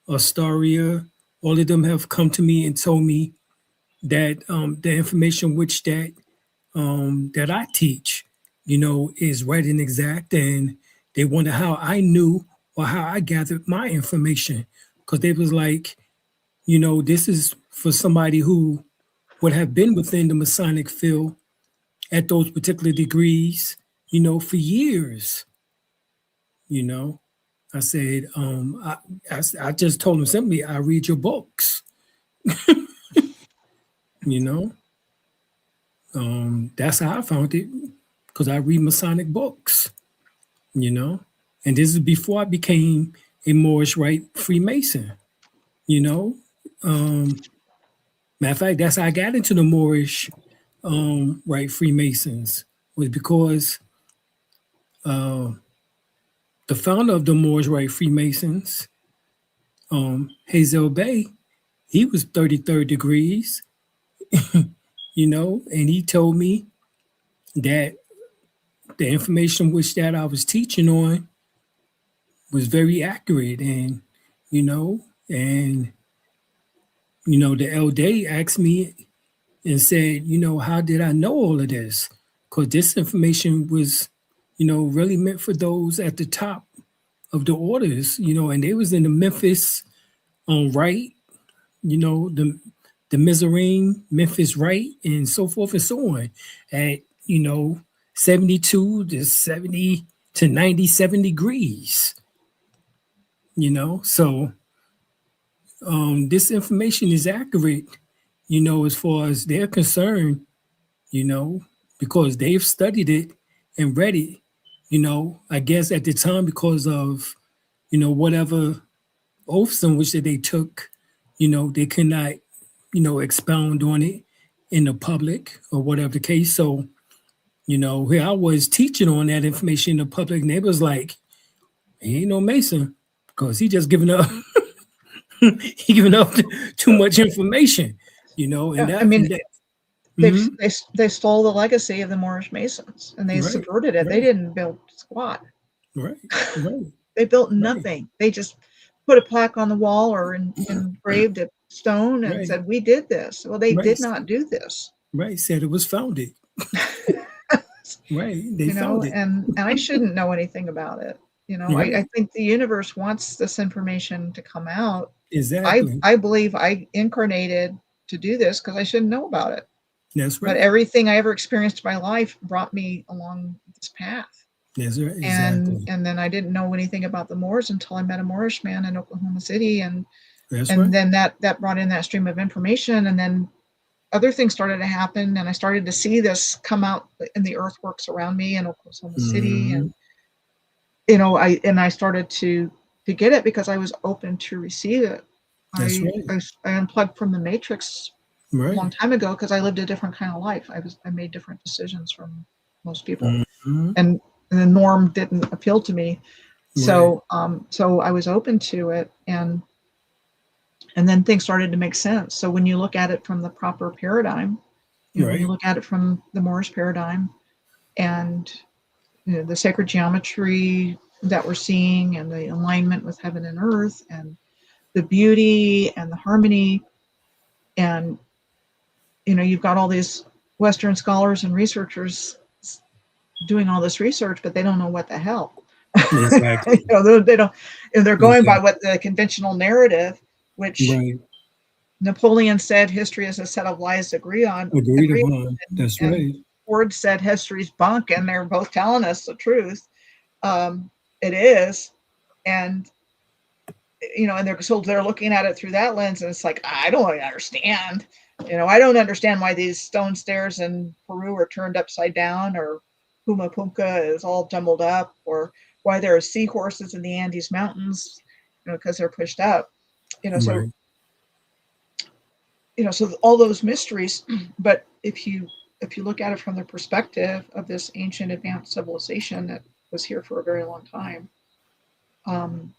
Astoria. All of them have come to me and told me that the information which that I teach, is right and exact, and they wonder how I knew or how I gathered my information, because they was like, this is for somebody who would have been within the Masonic field at those particular degrees, for years. I said, I just told them simply, I read your books. That's how I found it, because I read Masonic books. you know. And this is before I became a Moorish Rite Freemason, you know. Matter of fact, that's how I got into the Moorish Rite Freemasons, was because uh, the founder of the Moorish Rite Freemasons, Hazel Bey, he was 33rd degrees, you know, and he told me that the information which that I was teaching on was very accurate, and you know, and the LD asked me and said, how did I know all of this? Because this information was, really meant for those at the top of the orders, and they was in the Memphis right, the Mizraim, Memphis right, and so forth and so on, at 72 to 70 to 97 degrees, so this information is accurate, as far as they're concerned, you know, because they've studied it and read it, I guess at the time because of, whatever oaths in which that they took, they could not, expound on it in the public or whatever the case. So, here I was teaching on that information in the public, and they was like, he ain't no Mason, because he just giving up he giving up too much information, and Yeah, that, I mean, and that they've mhm, they stole the legacy of the Moorish Masons, and they right, subverted it. They right, didn't build squat. right, right, They built right, nothing. They just put a plaque on the wall or engraved a stone and right, said, "We did this." Well, they right, did not do this, right. Said it was founded. Right, they found it. and I shouldn't know anything about it. I Right, think the universe wants this information to come out. I exactly. I believe I incarnated to do this because I shouldn't know about it. That's But right. everything I ever experienced in my life brought me along this path. That's right. And Exactly. and then I didn't know anything about the Moors until I met a Moorish man in Oklahoma City, and That's and right. then that brought in that stream of information, and then other things started to happen, and I started to see this come out in the earthworks around me in Oklahoma City, Hmm. and I started to get it because I was open to receive it. That's I right. I, I unplugged from the matrix a long Right. time ago because I lived a different kind of life. I made different decisions from most people, Hmm. and the norm didn't appeal to me. Right. So I was open to it, and then things started to make sense. So when you look at it from the proper paradigm, when you Right. look at it from the Moorish paradigm, and the sacred geometry that we're seeing, and the alignment with heaven and earth, and the beauty and the harmony, and you've got all these Western scholars and researchers doing all this research, but they don't know what the hell. Exactly. They don't. They're going by Exactly. what the conventional narrative, which Right. Napoleon said history is a set of lies Agreed agree, upon. That's and right. Ford said history's bunk, and they're both telling us the truth. It is, and and they're looking at it through that lens, and it's like, I don't understand. I don't understand why these stone stairs in Peru are turned upside down, or Puma Punka is all jumbled up, or why there are seahorses in the Andes Mountains, because they're pushed up. You know, so Right. so all those mysteries. But if you look at it from the perspective of this ancient advanced civilization that was here for a very long time, um,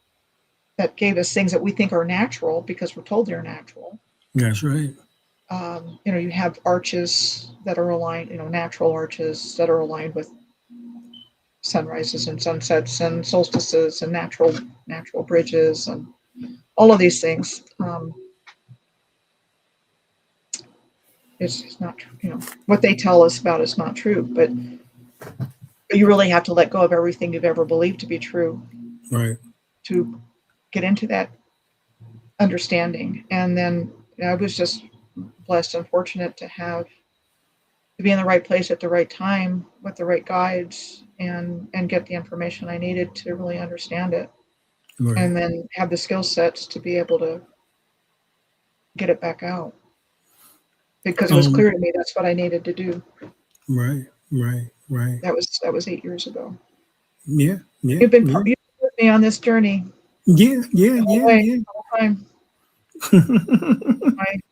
that gave us things that we think are natural because we're told they're natural. That's right. You have arches that are aligned, natural arches that are aligned with sunrises and sunsets and solstices, and natural bridges, and all of these things. It's not, what they tell us about is not true, but you really have to let go of everything you've ever believed to be true Right. to get into that understanding. And then I was just blessed and fortunate to be in the right place at the right time with the right guides, and get the information I needed to really understand it, Right. and then have the skill sets to be able to get it back out, because it was Um. clear to me that's what I needed to do. Right. Right. Right. That was 8 years ago. Yeah, yeah, You've been yeah, you've been with me on this journey yeah, yeah, the whole yeah, way, yeah. the whole time.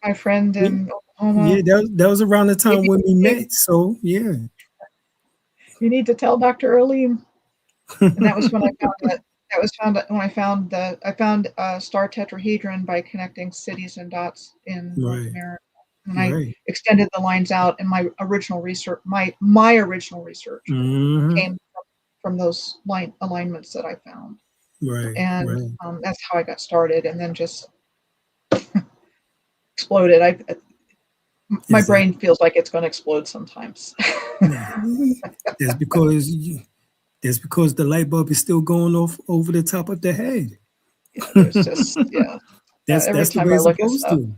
My friend Yeah, in yeah, Oklahoma. that was around the time Maybe when we you met. So yeah. need to tell Dr. Earlene. And that was when I found that. That was found when I found a star tetrahedron by connecting cities and dots in North Right, America. And I right. extended the lines out, and my original research Hmm. came from those line alignments that I found, Right, and right. that's how I got started, and then just exploded. My Exactly. brain feels like it's going to explode sometimes. That's because that's because the light bulb is still going off over the top of the head. Yeah, there's just every That's the time way I it's look at supposed stuff. to.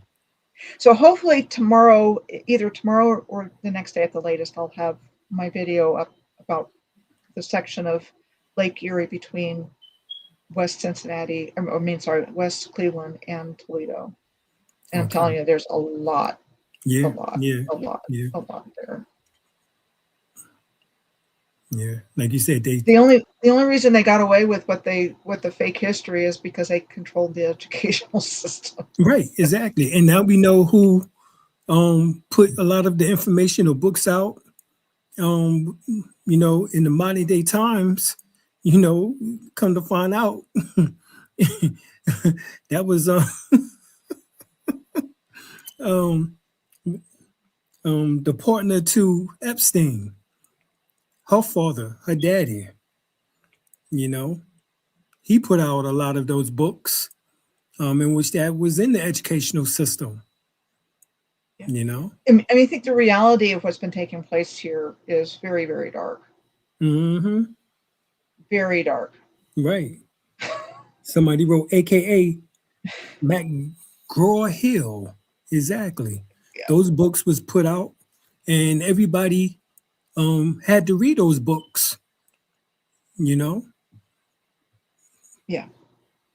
So hopefully tomorrow, either tomorrow or the next day at the latest, I'll have my video up about the section of Lake Erie between West Cincinnati, I mean, sorry, West Cleveland and Toledo. And I'm Okay. telling you, there's a lot, a Yeah, lot, yeah, a lot, yeah, a lot there. yeah. Like you said, they The only reason they got away with what the fake history is because they controlled the educational system. right, exactly. And now we know who put a lot of the information or books out. Um, in the modern day times, come to find out that was um the partner to Epstein, her father, her daddy, you know, he put out a lot of those books, in which that was in the educational system, Yeah. you know. I mean, I think the reality of what's been taking place here is very, very dark. Hmm. Very dark. Right. Somebody wrote AKA McGraw Hill. Exactly. Yeah. Those books was put out and everybody had to read those books, you know? Yeah.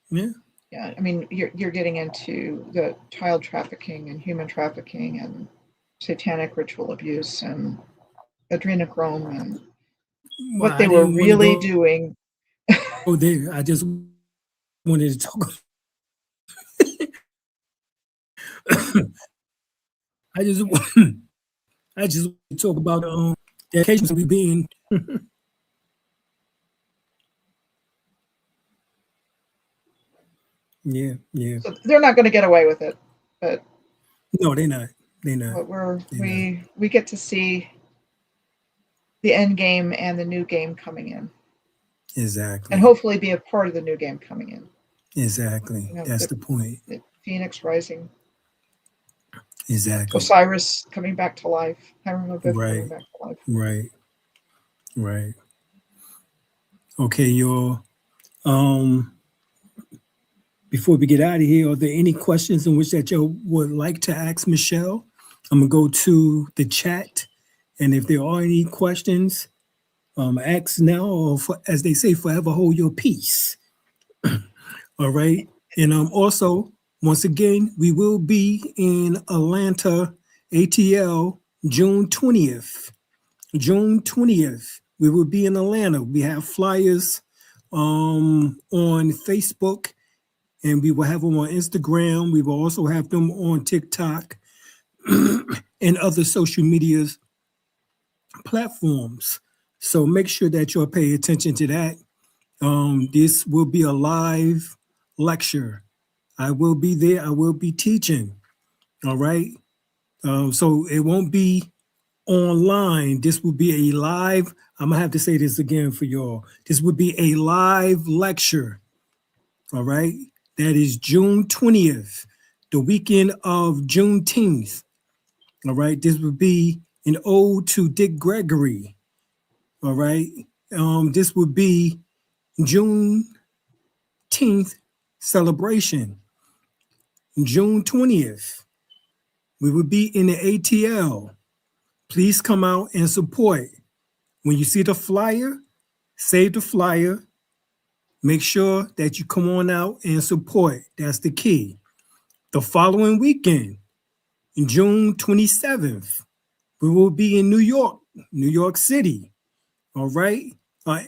Yeah. Yeah. I mean, you're getting into the child trafficking and human trafficking and satanic ritual abuse and adrenochrome and Well, what I they were didn't want to really go doing. there. I just wanted to talk. I just I just want to talk about the occasions we being. Yeah, yeah. So they're not going to get away with it, but No, they're not. They're not. but we're They're not. we get to see the end game and the new game coming in, and Exactly. hopefully be a part of the new game coming in. Exactly. You know, That's the point. the Phoenix rising, Exactly. Osiris coming back to life, Hiram Abiff coming Right. back to life. Right. Right. Okay, y'all. Um, Before we get out of here, are there any questions in which that you would like to ask Michelle? I'm gonna go to the chat, and if there are any questions, ask now, or as they say, forever hold your peace. All right, and also once again, we will be in Atlanta, ATL, June 20th. June 20th, we will be in Atlanta. We have flyers on Facebook, and we will have them on Instagram. We will also have them on TikTok and other social media platforms. So make sure that you'll pay attention to that. This will be a live lecture. I will be there. I will be teaching. All right. So it won't be online. This will be a live. I'm gonna have to say this again for y'all. This would be a live lecture. All right. That is June 20th, the weekend of Juneteenth. All right. This would be an ode to Dick Gregory. All right. This would be Juneteenth celebration. June 20th. We would be in the ATL. Please come out and support. When you see the flyer, save the flyer. Make sure that you come on out and support. That's the key. The following weekend, June 27th, we will be in New York City. All right.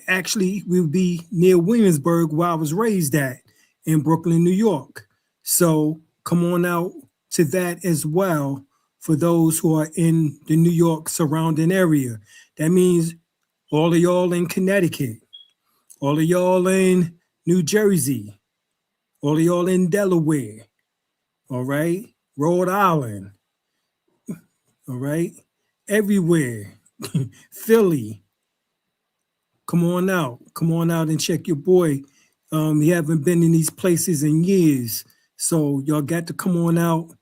Actually, we would be near Williamsburg, where I was raised at, in Brooklyn, New York. So come on out to that as well for those who are in the New York surrounding area. That means all of y'all in Connecticut, all of y'all in New Jersey, all of y'all in Delaware, all right? Rhode Island, all right? Everywhere. Philly, come on out. Come on out and check your boy. He haven't been in these places in years. So y'all got to come on out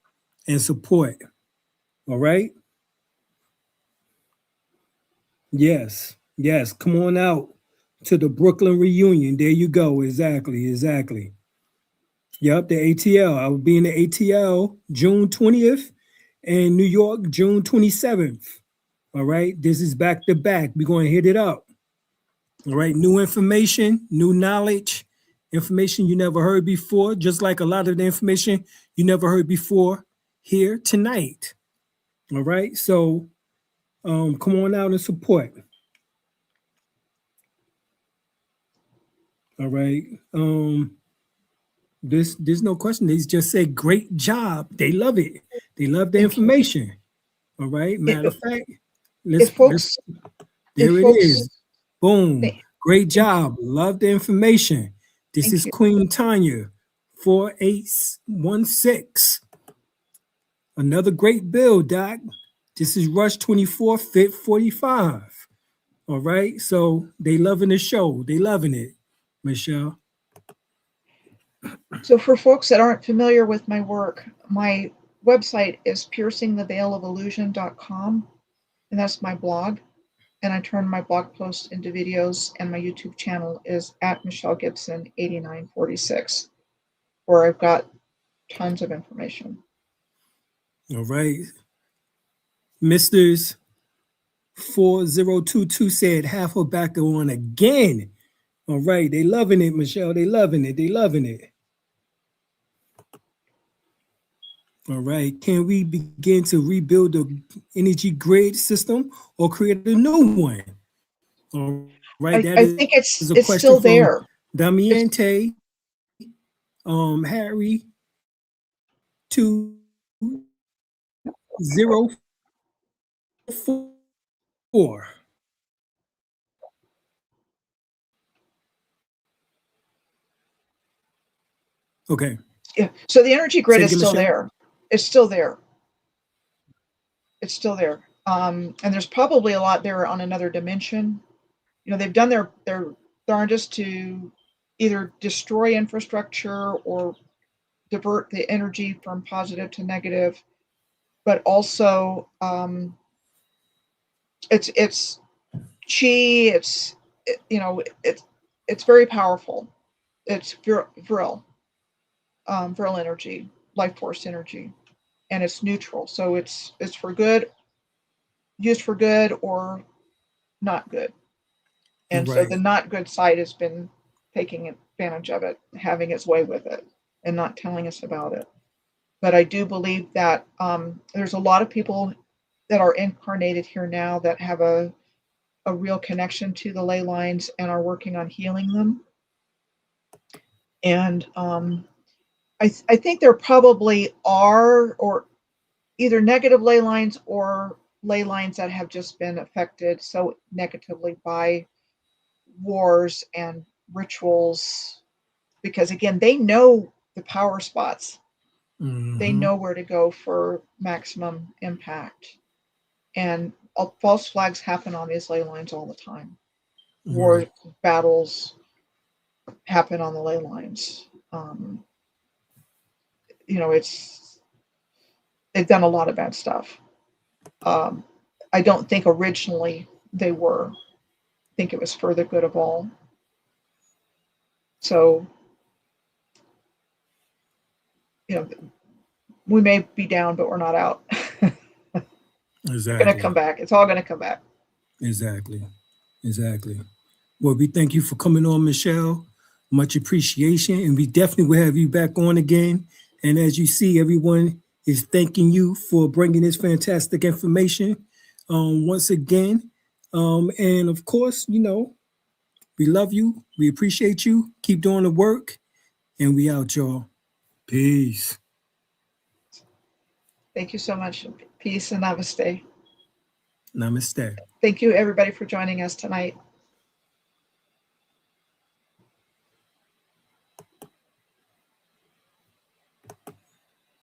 and support. All right? Yes. Yes. Come on out to the Brooklyn reunion. There you go. Exactly. Yep, the ATL. I will be in the ATL June 20th and New York June 27th. All right. This is back to back. We're going to hit it up. All right. New information, new knowledge, information you never heard before, just like a lot of the information you never heard before here tonight. All right. So come on out and support. All right. There's no question. They just say great job. They love it. They love the information. All right. Matter of fact, let's there it is. Boom. Great job. Love the information. This is Queen Tanya, 4816. Another great bill, Doc. This is Rush 24, Fit 45. All right. So they loving the show. They loving it, Michelle. So for folks that aren't familiar with my work, my website is piercingtheveilofillusion.com, and that's my blog. And I turn my blog posts into videos, and my YouTube channel is at Michelle Gibson 8946, where I've got tons of information. All right. Misters 4022 said half a back on again. All right. They loving it, Michelle. They loving it. All right. Can we begin to rebuild the energy grid system or create a new one? All right. I think it's still there. Damiente, Harry 204. Okay. Yeah. So the energy grid is still there. It's still there. And there's probably a lot there on another dimension. You know, they've done their darndest to either destroy infrastructure or divert the energy from positive to negative, but also it's chi. It's very powerful. It's virile energy, life force energy, and it's neutral. So it's for good, used for good or not good. And so the not good side has been taking advantage of it, having its way with it, and not telling us about it. But I do believe that there's a lot of people that are incarnated here now that have a real connection to the ley lines and are working on healing them. And I think there probably are, or either negative ley lines or ley lines that have just been affected so negatively by wars and rituals, because again, they know the power spots. Mm-hmm. They know where to go for maximum impact. And false flags happen on these ley lines all the time. Mm-hmm. War battles happen on the ley lines. They've done a lot of bad stuff. I don't think originally they were. I think it was for the good of all. So, we may be down, but we're not out. Exactly. It's going to come back. It's all going to come back. Exactly. Well, we thank you for coming on, Michelle. Much appreciation. And we definitely will have you back on again. And as you see, everyone is thanking you for bringing this fantastic information once again. And of course, We love you. We appreciate you. Keep doing the work. And we out, y'all. Peace. Thank you so much. Peace and namaste. Namaste. Thank you, everybody, for joining us tonight.